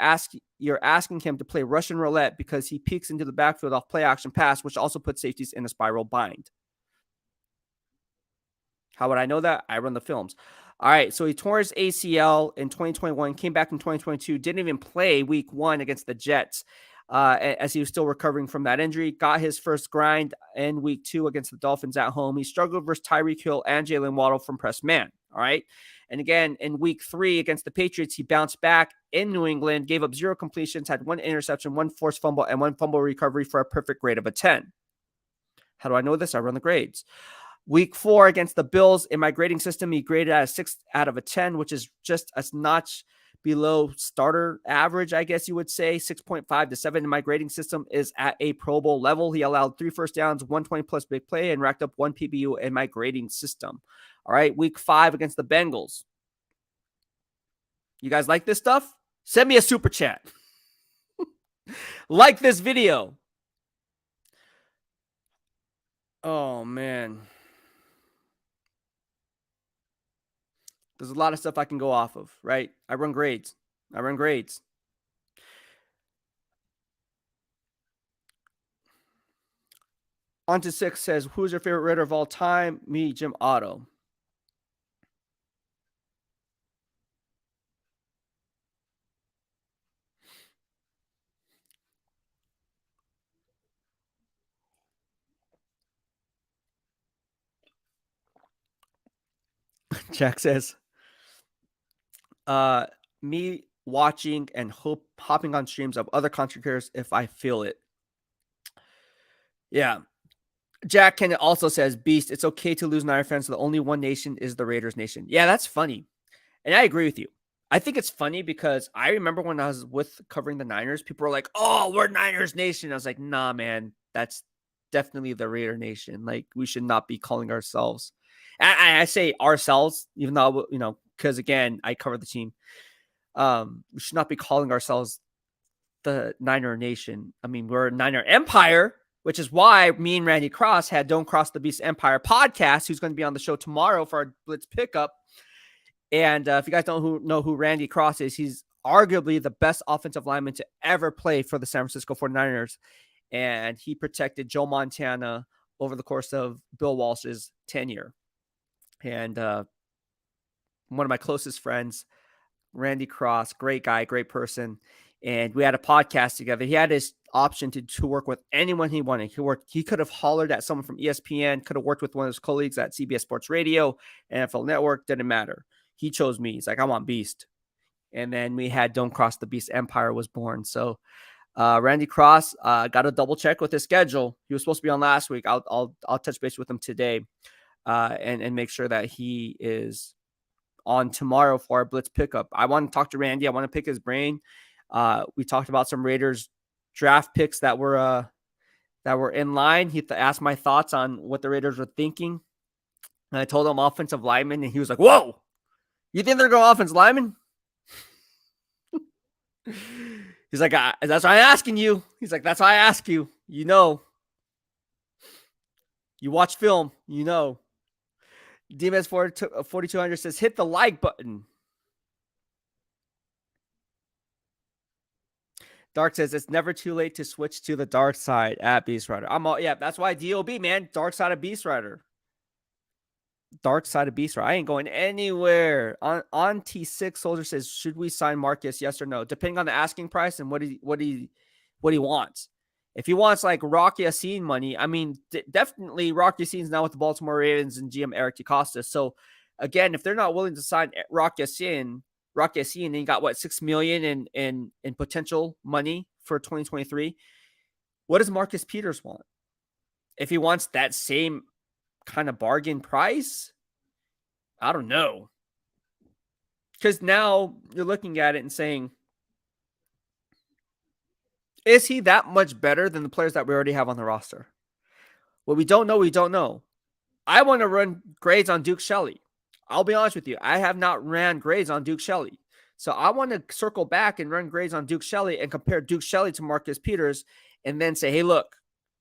asking him to play Russian roulette because he peeks into the backfield off play action pass, which also puts safeties in a spiral bind. How would I know that? I run the films. All right, so he tore his ACL in 2021, came back in 2022, didn't even play week 1 against the Jets as he was still recovering from that injury. Got his first grind in week 2 against the Dolphins at home. He struggled versus Tyreek Hill and Jalen Waddle from press man. All right. And again, in week 3 against the Patriots, he bounced back in New England, gave up 0 completions, had 1 interception, 1 forced fumble, and 1 fumble recovery for a perfect grade of a 10. How do I know this? I run the grades. Week 4 against the Bills, in my grading system, he graded at a 6 out of a 10, which is just a notch below starter average, I guess you would say. 6.5 to 7 in my grading system is at a Pro Bowl level. He allowed 3 first downs, 120-plus big play, and racked up 1 PBU in my grading system. All right, week 5 against the Bengals. You guys like this stuff? Send me a super chat. Like this video. Oh, man. There's a lot of stuff I can go off of, right? I run grades. On to 6 says, who's your favorite Raider of all time? Me, Jim Otto. Jack says, me watching and hopping on streams of other content creators if I feel it. Yeah. Jack Kennett also says, Beast, it's okay to lose Niner fans. The only one nation is the Raiders nation. Yeah, that's funny. And I agree with you. I think it's funny because I remember when I was covering the Niners, people were like, oh, we're Niners nation. I was like, nah, man, that's definitely the Raider nation. Like, we should not be calling ourselves. I say ourselves, even though, because again, I cover the team. We should not be calling ourselves the Niner Nation. I mean, we're a Niner Empire, which is why me and Randy Cross had Don't Cross the Beast Empire podcast, who's going to be on the show tomorrow for our Blitz pickup. And if you guys don't know who Randy Cross is, he's arguably the best offensive lineman to ever play for the San Francisco 49ers. And he protected Joe Montana over the course of Bill Walsh's tenure. And one of my closest friends, Randy Cross, great guy, great person. And we had a podcast together. He had his option to work with anyone he wanted. He could have hollered at someone from ESPN, could have worked with one of his colleagues at CBS Sports Radio, NFL Network, didn't matter. He chose me. He's like, I want Beast. And then we had Don't Cross the Beast Empire was born. So Randy Cross got to double check with his schedule. He was supposed to be on last week. I'll touch base with him today and make sure that he is on tomorrow for our Blitz pickup. I want to talk to Randy. I want to pick his brain. We talked about some Raiders draft picks that were in line. He asked my thoughts on what the Raiders were thinking. And I told him offensive lineman, and he was like, "Whoa, you think they're going offensive lineman?" He's like, "That's why I'm asking you." He's like, "That's why I ask you. You know, you watch film, you know." DMS 4200 says, "Hit the like button." Dark says, "It's never too late to switch to the dark side at Beastwriter." Yeah, that's why DOB, man. Dark side of Beastwriter. Dark side of Beastwriter. I ain't going anywhere. On T6 Soldier says, "Should we sign Marcus? Yes or no?" Depending on the asking price and what he wants. If he wants like Rocky Yassin money, I mean, definitely Rocky Yassin's now with the Baltimore Ravens and GM Eric DeCosta. So again, if they're not willing to sign Rocky Yassin, and he got what, $6 million in potential money for 2023. What does Marcus Peters want? If he wants that same kind of bargain price, I don't know. Because now you're looking at it and saying, is he that much better than the players that we already have on the roster? What we don't know, we don't know. I want to run grades on Duke Shelley. I'll be honest with you. I have not ran grades on Duke Shelley. So I want to circle back and run grades on Duke Shelley and compare Duke Shelley to Marcus Peters and then say, hey, look,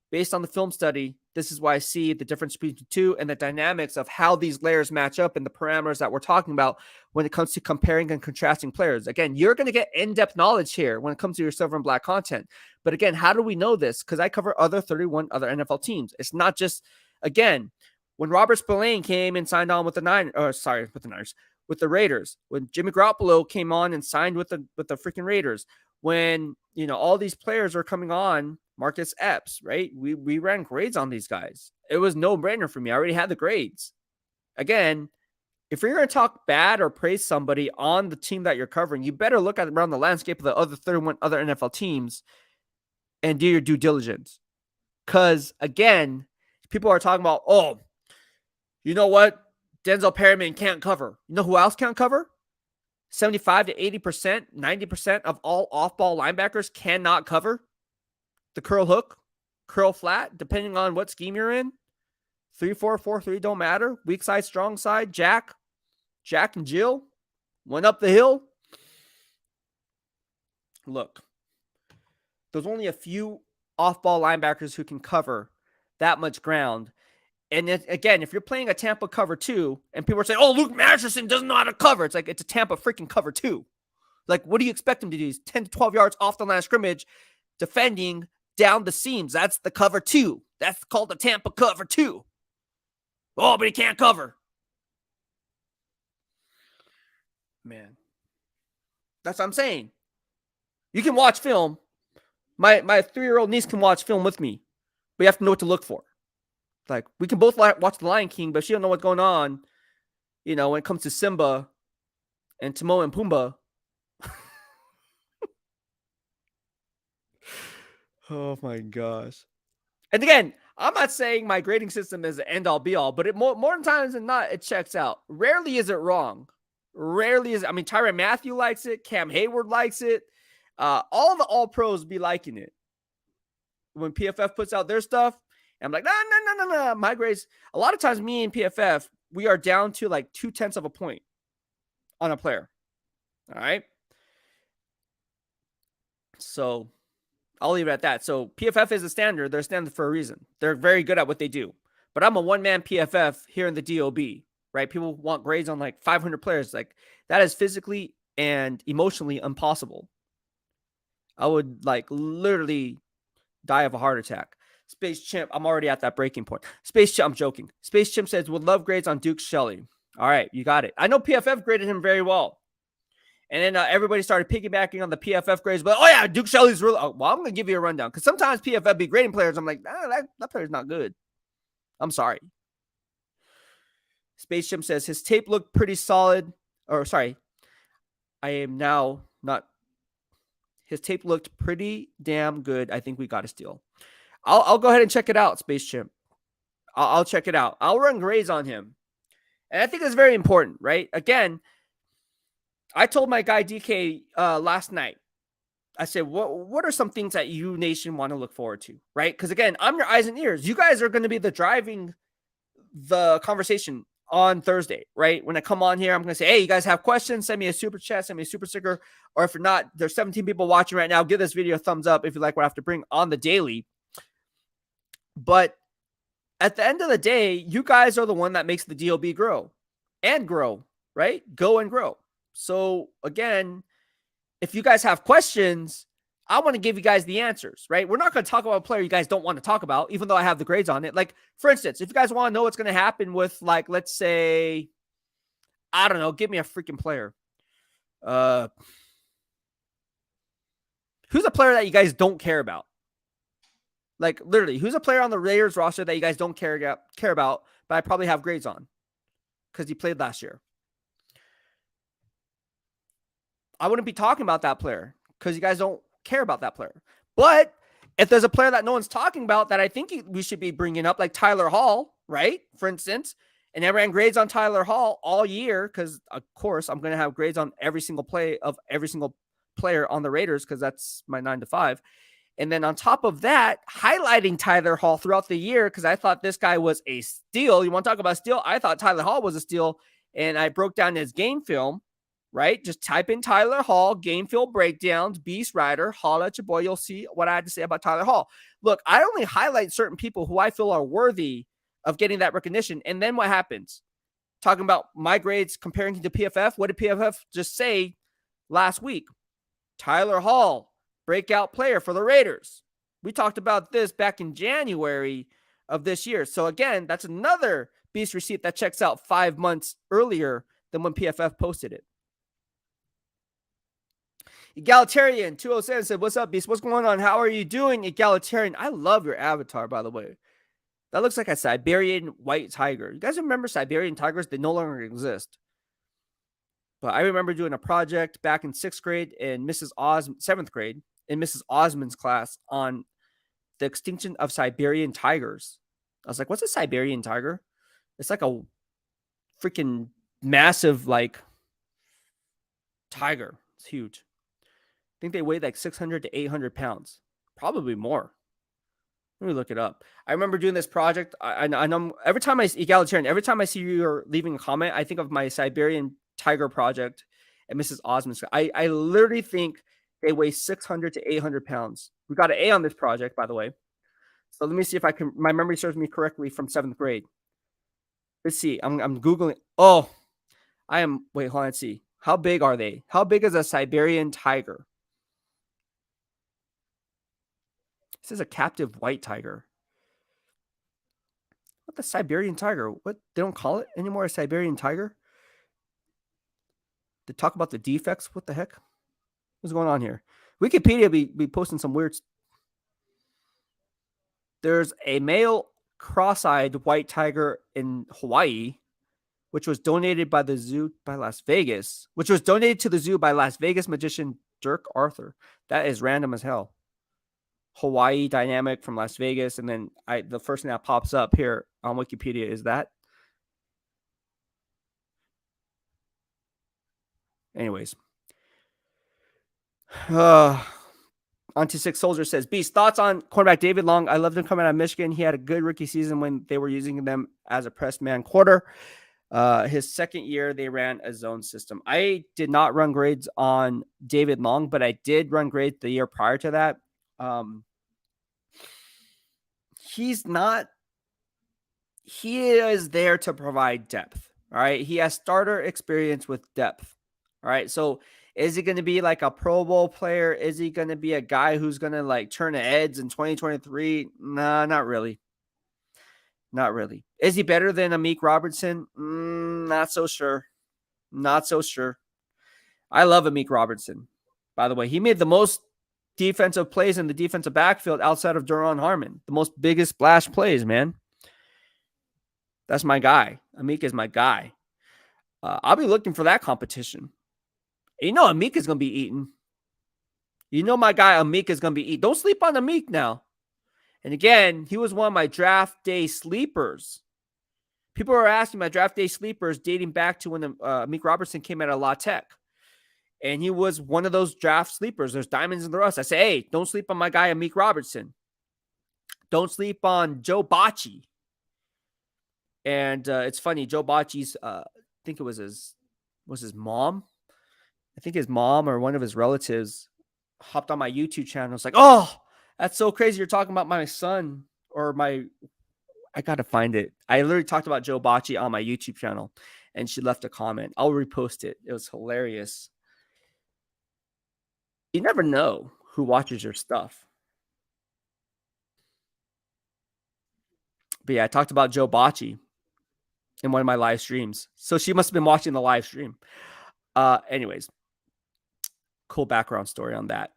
based on the film study, this is why I see the difference between the two and the dynamics of how these layers match up and the parameters that we're talking about when it comes to comparing and contrasting players. Again, you're going to get in-depth knowledge here when it comes to your silver and black content. But again, how do we know this? Because I cover 31 other NFL teams. It's not just, again, when Robert Spillane came and signed on with with the Raiders, when Jimmy Garoppolo came on and signed with the freaking Raiders, when, all these players are coming on, Marcus Epps, right? We ran grades on these guys. It was no brainer for me. I already had the grades. Again, if you're going to talk bad or praise somebody on the team that you're covering, you better look at around the landscape of the other 31 other NFL teams and do your due diligence. Because again, people are talking about, oh, you know what? Denzel Perryman can't cover. You know who else can't cover? 75 to 80%, 90% of all off-ball linebackers cannot cover the curl hook, curl flat, depending on what scheme you're in. 3-4, 4-3, don't matter. Weak side, strong side, Jack and Jill went up the hill. Look, there's only a few off-ball linebackers who can cover that much ground. And again, if you're playing a Tampa cover 2 and people are saying, oh, Luke Masterson doesn't know how to cover. It's like, it's a Tampa freaking cover 2. Like, what do you expect him to do? He's 10 to 12 yards off the line of scrimmage defending down the seams. That's the cover 2. That's called the Tampa cover 2. Oh, but he can't cover. Man. That's what I'm saying. You can watch film. My 3-year-old niece can watch film with me. But you have to know what to look for. Like, we can both watch The Lion King, but she don't know what's going on, when it comes to Simba and Timon and Pumbaa. Oh, my gosh. And again, I'm not saying my grading system is the end-all, be-all, but more times than not, it checks out. Rarely is it wrong. Tyrann Mathieu likes it. Cam Hayward likes it. All the all-pros be liking it. When PFF puts out their stuff, I'm like, no. My grades, a lot of times me and PFF, we are down to like 0.2 of a point on a player. All right. So I'll leave it at that. So PFF is a standard. They're a standard for a reason. They're very good at what they do. But I'm a one-man PFF here in the DOB, right? People want grades on like 500 players. Like that is physically and emotionally impossible. I would like literally die of a heart attack. Space Chimp, I'm already at that breaking point. Space Chimp, I'm joking. Space Chimp says, would love grades on Duke Shelley. All right, you got it. I know PFF graded him very well. And then everybody started piggybacking on the PFF grades. But, oh, yeah, Duke Shelley's really... Oh, well, I'm going to give you a rundown. Because sometimes PFF be grading players. I'm like, that player's not good. I'm sorry. Space Chimp says, his tape looked pretty solid. Or, sorry. I am now not... His tape looked pretty damn good. I think we got a steal. I'll go ahead and check it out, Space Chimp. I'll check it out. I'll run grades on him. And I think it's very important, right? Again, I told my guy DK last night, I said, what are some things that you nation want to look forward to, right? Because again, I'm your eyes and ears. You guys are going to be the driving the conversation on Thursday, right? When I come on here, I'm going to say, hey, you guys have questions? Send me a super chat, send me a super sticker. Or if you're not, there's 17 people watching right now. Give this video a thumbs up if you like what I have to bring on the daily. But at the end of the day, you guys are the one that makes the DOB grow, right? Go and grow. So again, if you guys have questions, I want to give you guys the answers, right? We're not going to talk about a player you guys don't want to talk about, even though I have the grades on it. Like, for instance, if you guys want to know what's going to happen with, like, let's say, I don't know, give me a freaking player. Who's a player that you guys don't care about? Like, literally, who's a player on the Raiders roster that you guys don't care about, but I probably have grades on because he played last year? I wouldn't be talking about that player because you guys don't care about that player. But if there's a player that no one's talking about that I think we should be bringing up, like Tyler Hall, right? For instance, and I ran grades on Tyler Hall all year because, of course, I'm going to have grades on every single play of every single player on the Raiders because that's my 9 to 5. And then on top of that, highlighting Tyler Hall throughout the year because I thought this guy was a steal. You want to talk about steal? I thought Tyler Hall was a steal, and I broke down his game film, right? Just type in Tyler Hall, game film breakdowns, Beastwriter, holla at your boy. You'll see what I had to say about Tyler Hall. Look, I only highlight certain people who I feel are worthy of getting that recognition. And then what happens? Talking about my grades comparing to PFF. What did PFF just say last week? Tyler Hall, breakout player for the Raiders. We talked about this back in January of this year. So again, that's another Beast receipt that checks out 5 months earlier than when PFF posted it. Egalitarian 207 said, what's up, Beast? What's going on? How are you doing, Egalitarian? I love your avatar, by the way. That looks like a Siberian white tiger. You guys remember Siberian tigers? They no longer exist. But I remember doing a project back in 6th grade in 7th grade in Mrs. Osmond's class on the extinction of Siberian tigers. I was like, what's a Siberian tiger? It's like a freaking massive, like, tiger. It's huge. I think they weighed like 600 to 800 pounds. Probably more. Let me look it up. I remember doing this project. I know every time Egalitarian, every time I see you leaving a comment, I think of my Siberian tiger project at Mrs. Osmond's. I literally think they weigh 600 to 800 pounds. We got an A on this project, by the way. So let me see if my memory serves me correctly from 7th grade. Let's see. I'm Googling. Oh, wait, hold on. Let's see. How big are they? How big is a Siberian tiger? This is a captive white tiger. What the Siberian tiger? What? They don't call it anymore a Siberian tiger? They talk about the defects? What the heck? What's going on here? Wikipedia be posting some weird. There's a male cross-eyed white tiger in Hawaii, which was donated by the zoo by Las Vegas, which was donated to the zoo by Las Vegas magician Dirk Arthur. That is random as hell. Hawaii dynamic from Las Vegas, and then the first thing that pops up here on Wikipedia is that. Anyways. Anti-6 Soldier says, Beast, thoughts on cornerback David Long? I loved him coming out of Michigan. He had a good rookie season when they were using them as a press man quarter. His second year, they ran a zone system. I did not run grades on David Long, but I did run grades the year prior to that. He's not, he is there to provide depth. All right. He has starter experience with depth. All right. So is he going to be like a Pro Bowl player? Is he going to be a guy who's going to like turn heads in 2023? Nah, not really. Not really. Is he better than Amik Robertson? Not so sure. Not so sure. I love Amik Robertson. By the way, he made the most defensive plays in the defensive backfield outside of Duron Harmon. The most biggest splash plays, man. That's my guy. Amik is my guy. I'll be looking for that competition. You know Amik is going to be eaten. You know my guy Amik is going to be eaten. Don't sleep on Amik now. And again, he was one of my draft day sleepers. People are asking my draft day sleepers dating back to when Amik Robertson came out of La Tech. And he was one of those draft sleepers. There's diamonds in the rough. I say, hey, don't sleep on my guy Amik Robertson. Don't sleep on Joe Bocci. And it's funny, Joe Bocci's, I think it was his mom. I think his mom or one of his relatives hopped on my YouTube channel. It's like, oh, that's so crazy. You're talking about my son or I got to find it. I literally talked about Joe Bocci on my YouTube channel and she left a comment. I'll repost it. It was hilarious. You never know who watches your stuff. But yeah, I talked about Joe Bocci in one of my live streams. So she must have been watching the live stream. Anyways, cool background story on that.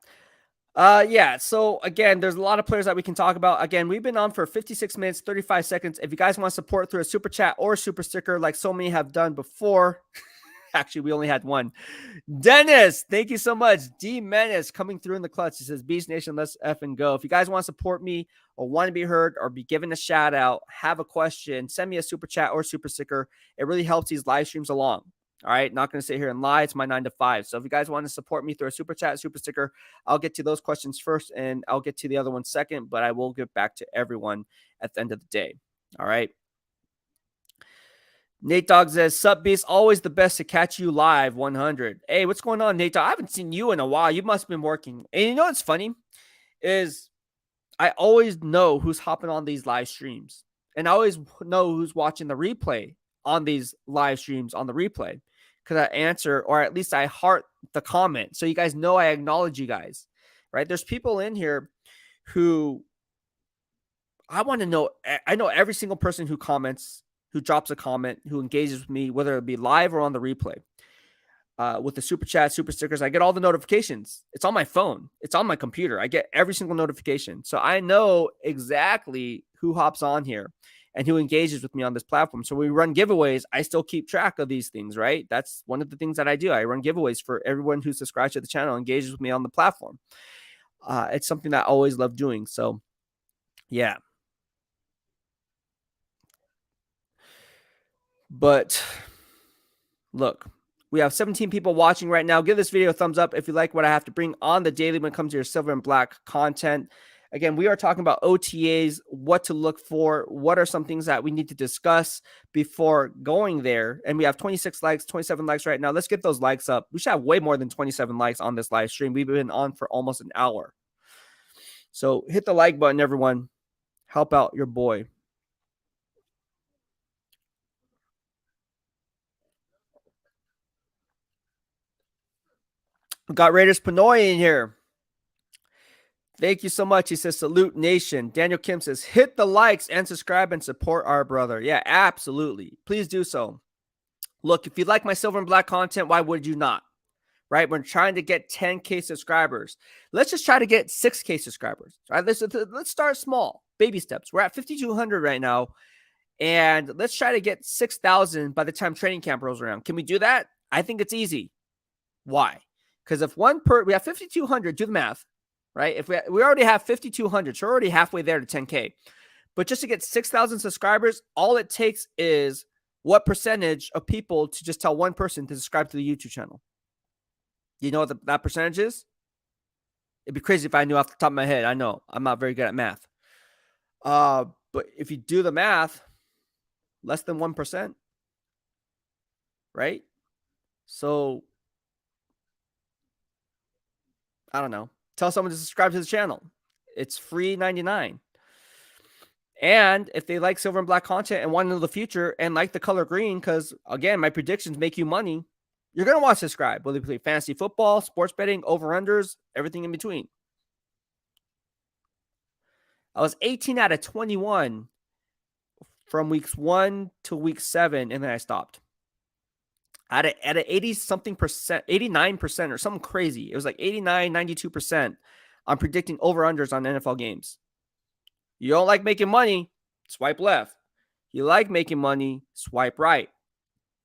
Yeah, so again, there's a lot of players that we can talk about. Again, we've been on for 56 minutes, 35 seconds. If you guys want to support through a super chat or super sticker, like so many have done before, actually, we only had one. Dennis, thank you so much. D Menace coming through in the clutch. He says, Beast Nation, let's effing go. If you guys want to support me or want to be heard or be given a shout out, have a question, send me a super chat or super sticker. It really helps these live streams along. All right. Not going to sit here and lie. It's my 9 to 5. So if you guys want to support me through a super chat, super sticker, I'll get to those questions first and I'll get to the other one second, but I will get back to everyone at the end of the day. All right. Nate Dogg says, Sup Beast, always the best to catch you live 100. Hey, what's going on, Nate Dogg? I haven't seen you in a while. You must have been working. And you know what's funny is I always know who's hopping on these live streams. And I always know who's watching the replay on these live streams on the replay. Because I answer, or at least I heart the comment. So you guys know I acknowledge you guys. Right? There's people in here who I want to know. I know every single person who comments, who drops a comment, who engages with me, whether it be live or on the replay. With the super chat, super stickers, I get all the notifications. It's on my phone. It's on my computer. I get every single notification. So I know exactly who hops on here and who engages with me on this platform. So when we run giveaways, I still keep track of these things, right? That's one of the things that I do. I run giveaways for everyone who subscribes to the channel, engages with me on the platform. It's something that I always love doing. So yeah. But look, we have 17 people watching right now. Give this video a thumbs up if you like what I have to bring on the daily when it comes to your silver and black content. Again, we are talking about OTAs, what to look for, what are some things that we need to discuss before going there. And we have 26 likes, 27 likes right now. Let's get those likes up. We should have way more than 27 likes on this live stream. We've been on for almost an hour. So hit the like button, everyone. Help out your boy. We got Raiders Pinoy in here. Thank you so much. He says, salute nation. Daniel Kim says, hit the likes and subscribe and support our brother. Yeah, absolutely. Please do so. Look, if you like my silver and black content, why would you not? Right? We're trying to get 10K subscribers. Let's just try to get 6K subscribers. Right? Let's start small. Baby steps. We're at 5,200 right now. And let's try to get 6,000 by the time training camp rolls around. Can we do that? I think it's easy. Why? Because if we have 5,200, do the math. Right? If we already have 5,200, so we're already halfway there to 10K. But just to get 6,000 subscribers, all it takes is what percentage of people to just tell one person to subscribe to the YouTube channel. You know what that percentage is? It'd be crazy if I knew off the top of my head. I know I'm not very good at math. But if you do the math, less than 1%. right? So I don't know. Tell someone to subscribe to the channel. It's free 99. And if they like silver and black content and want to know the future and like the color green, because again, my predictions make you money, you're going to want to subscribe. Whether you play fantasy football, sports betting, over-unders, everything in between. I was 18 out of 21 from weeks 1 to week 7, and then I stopped. At a 80 something percent, 89% or something crazy. It was like 89, 92%. I'm predicting over-unders on NFL games. You don't like making money, swipe left. You like making money, swipe right.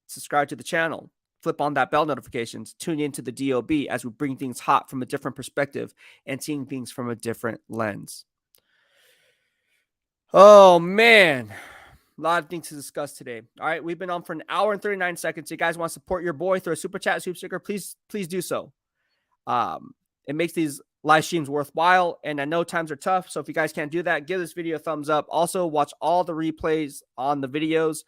Subscribe to the channel. Flip on that bell notifications. Tune into the DOB as we bring things hot from a different perspective and seeing things from a different lens. Oh, man. A lot of things to discuss today. All right, we've been on for an hour and 39 seconds. You guys want to support your boy through a super chat, super sticker, please do so. It makes these live streams worthwhile, and I know times are tough, so if you guys can't do that, give this video a thumbs up. Also, watch all the replays on the videos,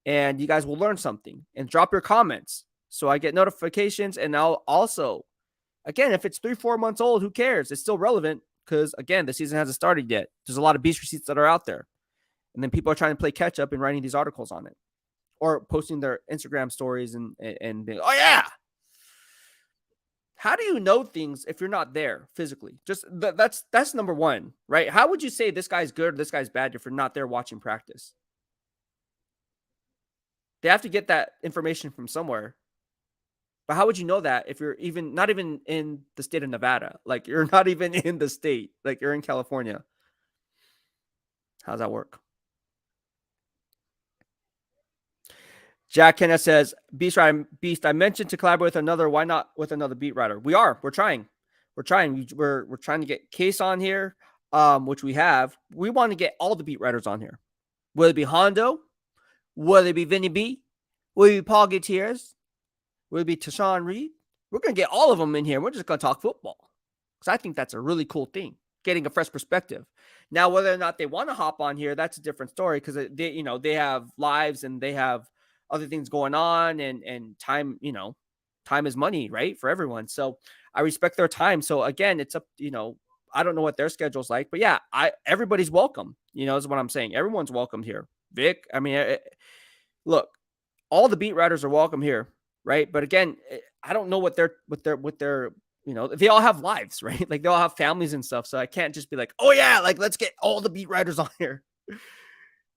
and you guys will learn something. And drop your comments so I get notifications. And I'll also, again, if it's 3-4 months old, who cares? It's still relevant because, again, the season hasn't started yet. There's a lot of beast receipts that are out there. And then people are trying to play catch up and writing these articles on it or posting their Instagram stories and being, oh, yeah. How do you know things if you're not there physically? Just that's number one, right? How would you say this guy's good or this guy's bad if you're not there watching practice? They have to get that information from somewhere. But how would you know that if you're not even in the state of Nevada? Like you're not even in the state, like you're in California. How's that work? Jack Kenneth says, Beast, I mentioned to collaborate with another. Why not with another beat writer? We're trying. We're trying to get Case on here, which we have. We want to get all the beat writers on here. Will it be Hondo? Will it be Vinny B? Will it be Paul Gutierrez? Will it be Tashawn Reed? We're going to get all of them in here. We're just going to talk football because I think that's a really cool thing, getting a fresh perspective. Now, whether or not they want to hop on here, that's a different story because they have lives and they have other things going on and time, time is money, right? For everyone. So I respect their time. So again, it's up, I don't know what their schedule's like, but yeah, everybody's welcome, is what I'm saying. Everyone's welcome here. Vic, I mean, look, all the beat writers are welcome here, right? But again, I don't know what their they all have lives, right? Like they all have families and stuff. So I can't just be like, oh yeah, like let's get all the beat writers on here.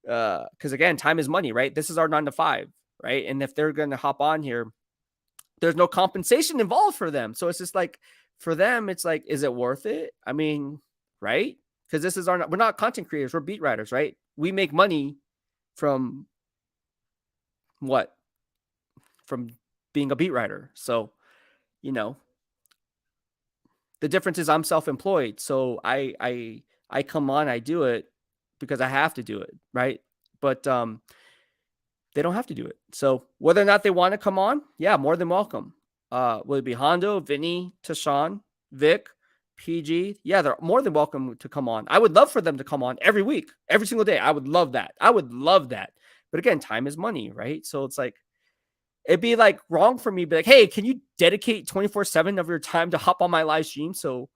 Because again, time is money, right? This is our 9 to 5, right? And if they're going to hop on here, there's no compensation involved for them. So it's just like, for them, it's like, is it worth it? I mean, right? Because we're not content creators, we're beat writers, right? We make money from what? From being a beat writer. So, the difference is I'm self-employed. So I come on, I do it because I have to do it, right? But they don't have to do it. So whether or not they want to come on, yeah, more than welcome. Will it be Hondo, Vinny, Tashawn, Vic, PG? Yeah, they're more than welcome to come on. I would love for them to come on every week, every single day. I would love that. But again, time is money, right? So it's like, it'd be like wrong for me to be like, hey, can you dedicate 24/7 of your time to hop on my live stream so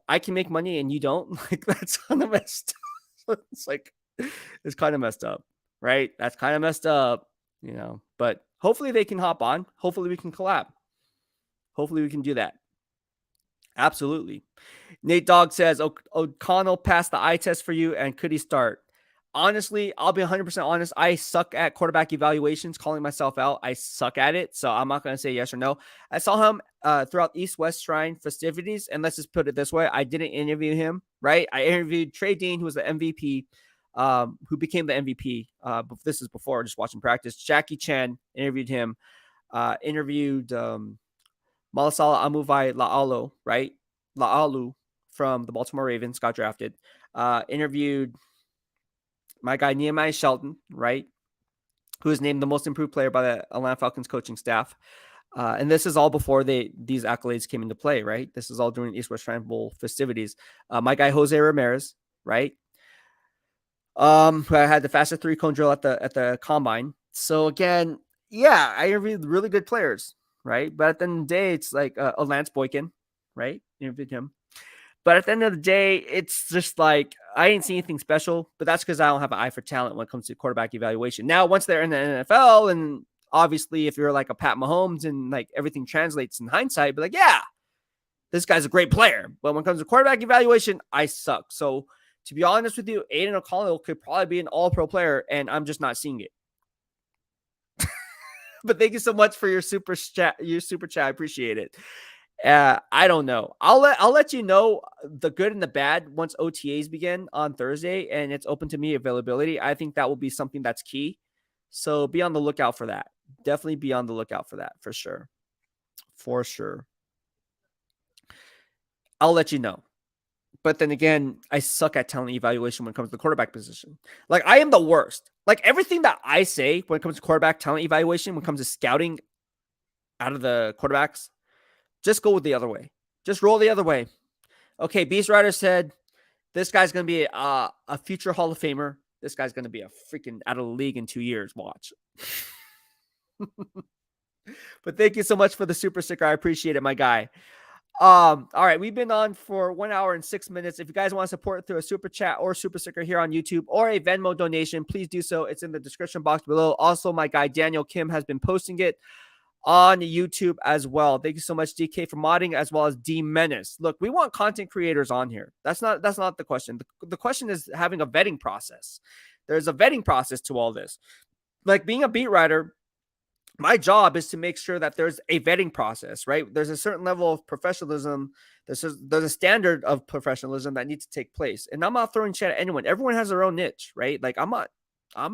I can make money and you don't? Like, that's kind of messed up. It's kind of messed up, right? That's kind of messed up, but hopefully they can hop on. Hopefully we can collab. Hopefully we can do that. Absolutely. Nate Dogg says, O'Connell passed the eye test for you, and could he start? Honestly, I'll be 100% honest. I suck at quarterback evaluations, calling myself out. I suck at it, so I'm not going to say yes or no. I saw him throughout East-West Shrine festivities, and let's just put it this way. I didn't interview him, right? I interviewed Trey Dean, who was the MVP, who became the MVP. This is before just watching practice. Jackie Chan interviewed him. Interviewed Malasala Amuvai La'alu, right? La'alu from the Baltimore Ravens, got drafted. Interviewed my guy Nehemiah Shelton, right, who was named the most improved player by the Atlanta Falcons coaching staff. And this is all before these accolades came into play, right? This is all during East-West Shrine Bowl festivities. My guy Jose Ramirez, right, who I had the fastest 3-cone drill at the combine. So again, yeah, I interviewed really good players, right? But at the end of the day, it's like a Lance Boykin, right? Interviewed him. But at the end of the day, it's just like I ain't seen anything special. But that's because I don't have an eye for talent when it comes to quarterback evaluation. Now, once they're in the NFL, and obviously, if you're like a Pat Mahomes and like everything translates in hindsight, be like, yeah, this guy's a great player. But when it comes to quarterback evaluation, I suck. So to be honest with you, Aiden O'Connell could probably be an all-pro player, and I'm just not seeing it. But thank you so much for your super chat. Your super chat, I appreciate it. I don't know. I'll let you know the good and the bad once OTAs begin on Thursday, and it's open to me availability. I think that will be something that's key. So be on the lookout for that. Definitely be on the lookout for that for sure. For sure. I'll let you know. But then again, I suck at talent evaluation when it comes to the quarterback position. Like I am the worst. Like everything that I say when it comes to quarterback talent evaluation, when it comes to scouting out of the quarterbacks, just go with the other way. Just roll the other way. Okay, Beastwriter said this guy's going to be a future Hall of Famer. This guy's going to be a freaking out of the league in 2 years. Watch. But thank you so much for the super sticker. I appreciate it, my guy. All right, we've been on for 1 hour and 6 minutes. If you guys want to support through a super chat or super sticker here on YouTube or a Venmo donation, please do so. It's in the description box below. Also, my guy Daniel Kim has been posting it on YouTube as well. Thank you so much, DK, for modding, as well as D Menace. Look, we want content creators on here. That's not the question. The question is having a vetting process. There's a vetting process to all this. Like being a beat writer, my job is to make sure that there's a vetting process, right? There's a certain level of professionalism. There's a standard of professionalism that needs to take place. And I'm not throwing shit at anyone. Everyone has their own niche, right? Like I'm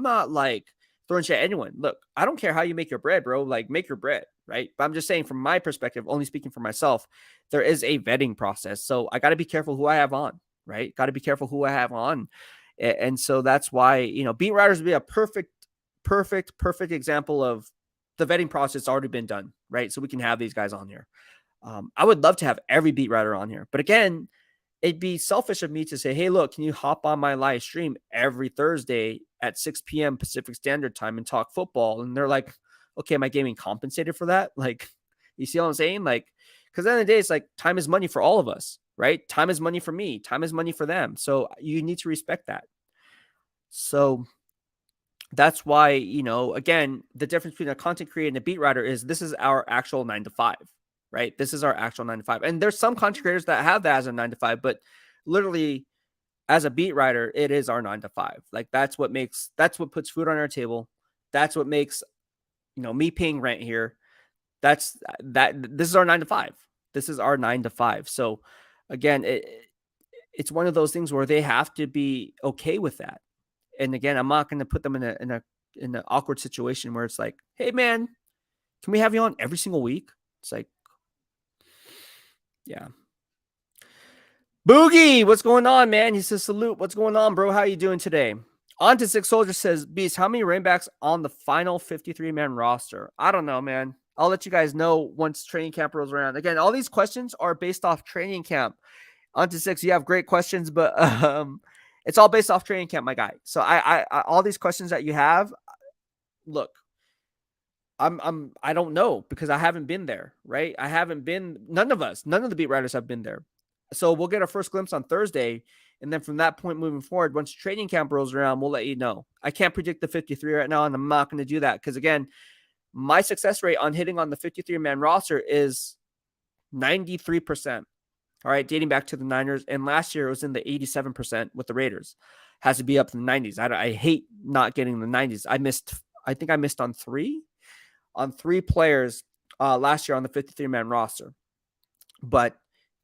not like throwing shit at anyone. Look, I don't care how you make your bread, bro. Like make your bread, right? But I'm just saying from my perspective, only speaking for myself, there is a vetting process. So I got to be careful who I have on, right? Got to be careful who I have on. And so that's why, beat writers would be a perfect example of the vetting process already been done, right? So we can have these guys on here. I would love to have every beat writer on here, but again, it'd be selfish of me to say, hey, look, can you hop on my live stream every Thursday at 6 p.m. Pacific Standard Time and talk football? And they're like, okay, am I getting compensated for that? Like, you see what I'm saying? Like, because at the end of the day, it's like time is money for all of us, right? Time is money for me. Time is money for them. So you need to respect that. So that's why, again, the difference between a content creator and a beat writer is this is our actual 9 to 5, right? This is our actual 9 to 5. And there's some content creators that have that as a 9 to 5, but literally as a beat writer, it is our 9 to 5. Like that's what puts food on our table. That's what makes, me paying rent here. This is our 9 to 5. This is our 9 to 5. So again, it's one of those things where they have to be okay with that. And again, I'm not going to put them in an awkward situation where it's like, hey man, can we have you on every single week? It's like, yeah. Boogie, what's going on, man? He says, salute. What's going on, bro? How you doing today? On to Six Soldier says, Beast, how many running backs on the final 53-man roster? I don't know, man. I'll let you guys know once training camp rolls around. Again, all these questions are based off training camp. On to Six, you have great questions, but it's all based off training camp, my guy. So I all these questions that you have, look, I don't know because I haven't been there, right? None of the beat writers have been there. So we'll get our first glimpse on Thursday. And then from that point moving forward, once training camp rolls around, we'll let you know. I can't predict the 53 right now, and I'm not going to do that because again, my success rate on hitting on the 53-man roster is 93%. All right, dating back to the Niners. And last year it was in the 87% with the Raiders. Has to be up in the 90s. I hate not getting the 90s. I think I missed on three players last year on the 53-man roster. But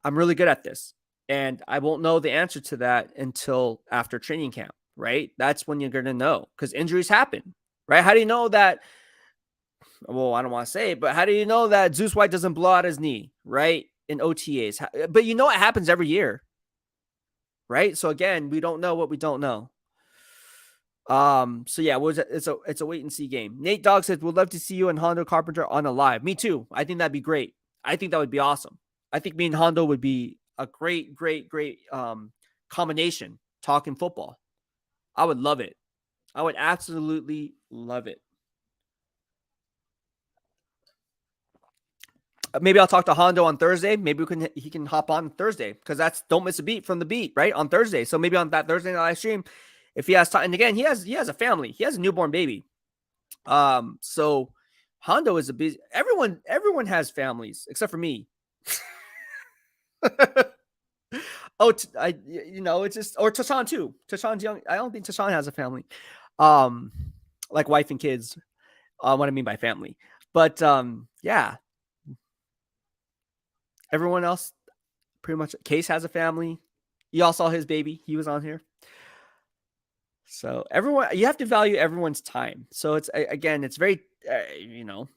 I'm really good at this. And I won't know the answer to that until after training camp, right? That's when you're going to know because injuries happen, right? How do you know that? Well, I don't want to say it, but how do you know that Zeus White doesn't blow out his knee, right? In OTAs, but it happens every year, right? So again, we don't know what we don't know. So yeah, it's a wait and see game. Nate Dogg says, "Would love to see you and Hondo Carpenter on a live." Me too. I think that'd be great. I think that would be awesome. I think me and Hondo would be a great combination talking football. I would love it. I would absolutely love it. Maybe I'll talk to Hondo on Thursday. Maybe he can hop on Thursday because that's don't miss a beat from the beat, right? On Thursday. So maybe on that Thursday night live stream, if he has time, and again, he has a family. He has a newborn baby. So Hondo is a busy. Everyone has families except for me. It's just or Tashawn too. Tashawn's young. I don't think Tashawn has a family, um, like wife and kids. What I mean by family, but yeah, everyone else pretty much. Case has a family. Y'all saw his baby. He was on here. So everyone, you have to value everyone's time. So it's again, it's very, I'll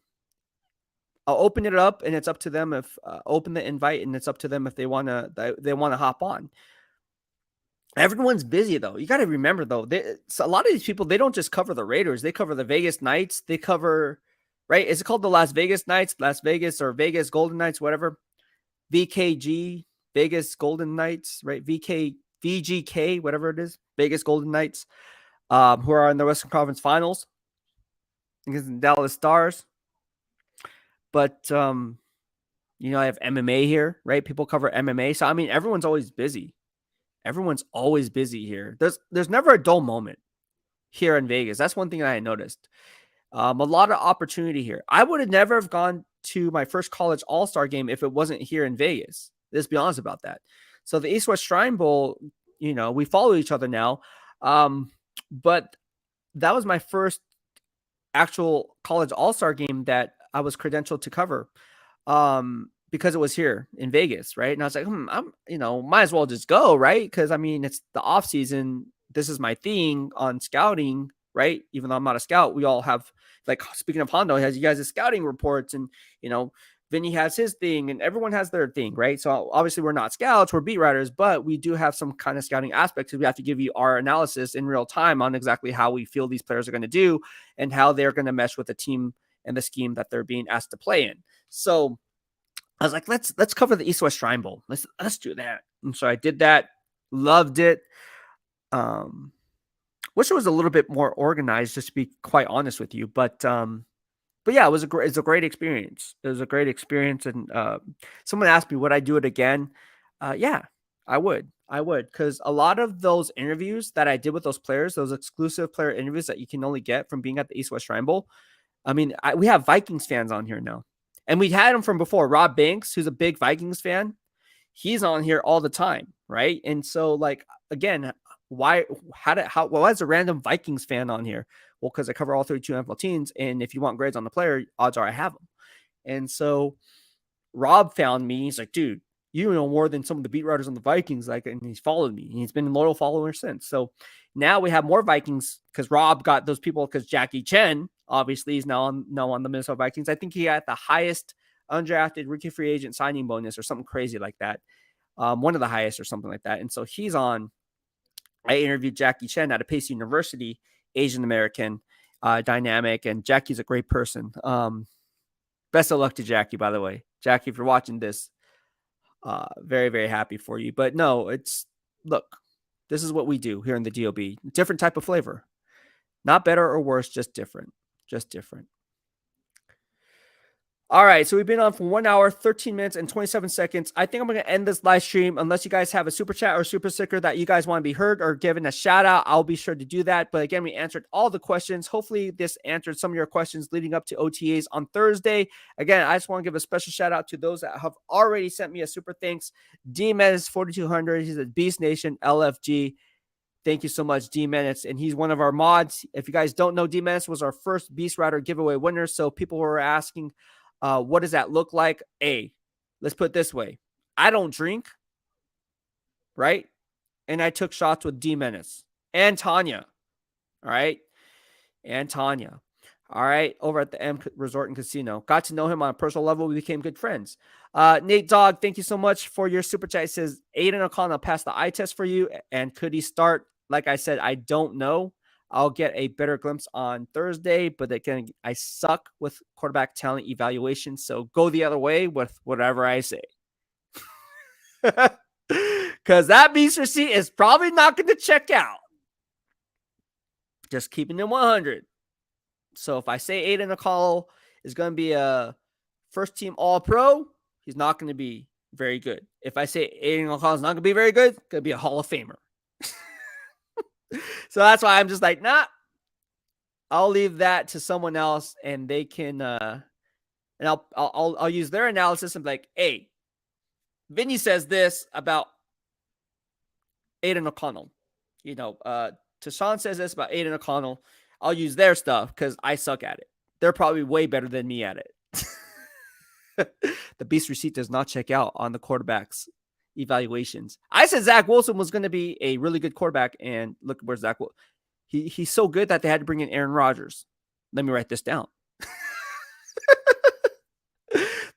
open it up, and it's up to them if open the invite, and it's up to them if they want to hop on. Everyone's busy though. You got to remember though, a lot of these people, they don't just cover the Raiders. They cover the Vegas Knights. They cover, right? Is it called the Las Vegas Knights, Las Vegas or Vegas Golden Knights, whatever? VKG, Vegas Golden Knights, right? VGK, whatever it is, Vegas Golden Knights, who are in the Western Conference Finals against the Dallas Stars. But I have MMA here, right? People cover MMA, so I mean, everyone's always busy. Everyone's always busy here. There's never a dull moment here in Vegas. That's one thing that I noticed. A lot of opportunity here. I would have never have gone to my first college all-star game if it wasn't here in Vegas. Let's be honest about that. So the East-West Shrine Bowl, we follow each other now. But that was my first actual college all-star game that I was credentialed to cover. Because it was here in Vegas, right? And I was like, I'm, might as well just go, right? Because I mean, it's the off season. This is my thing on scouting, right? Even though I'm not a scout, we all have, like, speaking of Hondo, he has you guys' scouting reports, and Vinny has his thing, and everyone has their thing, right? So obviously we're not scouts, we're beat writers, but we do have some kind of scouting aspects. We have to give you our analysis in real time on exactly how we feel these players are going to do and how they're going to mesh with the team and the scheme that they're being asked to play in. So I was like, let's cover the East-West Shrine Bowl. Let's do that. And so I did that. Loved it. Wish it was a little bit more organized, just to be quite honest with you. But yeah, it's a great experience. It was a great experience. And someone asked me, would I do it again? Yeah, I would. Because a lot of those interviews that I did with those players, those exclusive player interviews that you can only get from being at the East-West Shrine Bowl. I mean, we have Vikings fans on here now. And we'd had him from before. Rob Banks, who's a big Vikings fan, he's on here all the time, right? And so, like, again, why is a random Vikings fan on here? Well, because I cover all 32 NFL teams, and if you want grades on the player, odds are I have them. And so Rob found me. He's like, dude, you know more than some of the beat writers on the Vikings, like, and he's followed me. And he's been a loyal follower since. So now we have more Vikings because Rob got those people, because Jackie Chen obviously is now on the Minnesota Vikings. I think he got the highest undrafted rookie free agent signing bonus or something crazy like that. One of the highest or something like that. And so he's on. I interviewed Jackie Chen out of Pace University, Asian American, dynamic, and Jackie's a great person. Best of luck to Jackie, by the way. Jackie, if you're watching this, very, very happy for you. But no, look, this is what we do here in the DOB. Different type of flavor. Not better or worse, just different. Just different. All right, so we've been on for 1 hour, 13 minutes, and 27 seconds. I think I'm going to end this live stream. Unless you guys have a super chat or super sticker that you guys want to be heard or given a shout out, I'll be sure to do that. But again, we answered all the questions. Hopefully this answered some of your questions leading up to OTAs on Thursday. Again, I just want to give a special shout out to those that have already sent me a super thanks. D-Menace 4200, he's a Beast Nation LFG. Thank you so much, D-Menace. And he's one of our mods. If you guys don't know, D-Menace was our first Beastwriter giveaway winner. So people were asking, what does that look like? Let's put it this way. I don't drink, right? And I took shots with D-Menace and Tanya. All right? And Tanya. All right? Over at the M Resort and Casino. Got to know him on a personal level. We became good friends. Nate Dogg, thank you so much for your super chat. It says, Aiden O'Connell passed the eye test for you. And could he start? Like I said, I don't know. I'll get a better glimpse on Thursday, but again, I suck with quarterback talent evaluation, so go the other way with whatever I say. Because that beast receipt is probably not going to check out. Just keeping it 100. So if I say Aiden O'Connell is going to be a first team All-Pro, he's not going to be very good. If I say Aiden O'Connell's not going to be very good, going to be a Hall of Famer. So that's why I'm just like, nah, I'll leave that to someone else, and they can, and I'll use their analysis and be like, hey, Vinny says this about Aiden O'Connell. You know, Tashawn says this about Aiden O'Connell. I'll use their stuff because I suck at it. They're probably way better than me at it. The Beast receipt does not check out on the quarterback's evaluations. I said Zach Wilson was going to be a really good quarterback, and look where Zach Wilson. He's so good that they had to bring in Aaron Rodgers. Let me write this down.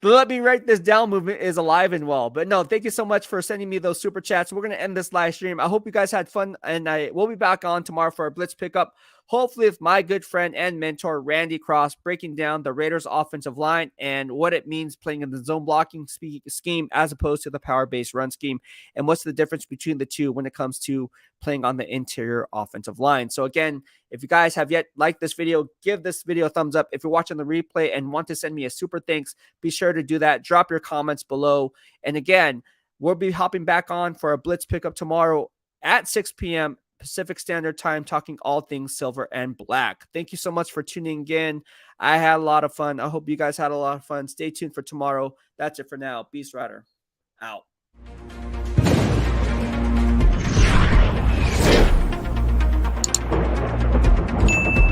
The let me write this down movement is alive and well. But no, thank you so much for sending me those super chats. We're going to end this live stream. I hope you guys had fun, and I will be back on tomorrow for our Blitz pickup. Hopefully with my good friend and mentor, Randy Cross, breaking down the Raiders offensive line and what it means playing in the zone blocking scheme as opposed to the power-based run scheme, and what's the difference between the two when it comes to playing on the interior offensive line. So again, if you guys have yet liked this video, give this video a thumbs up. If you're watching the replay and want to send me a super thanks, be sure to do that. Drop your comments below. And again, we'll be hopping back on for a Blitz pickup tomorrow at 6 p.m. Pacific Standard Time, talking all things silver and black. Thank you so much for tuning in. I had a lot of fun. I hope you guys had a lot of fun. Stay tuned for tomorrow. That's it for now. Beastwriter out.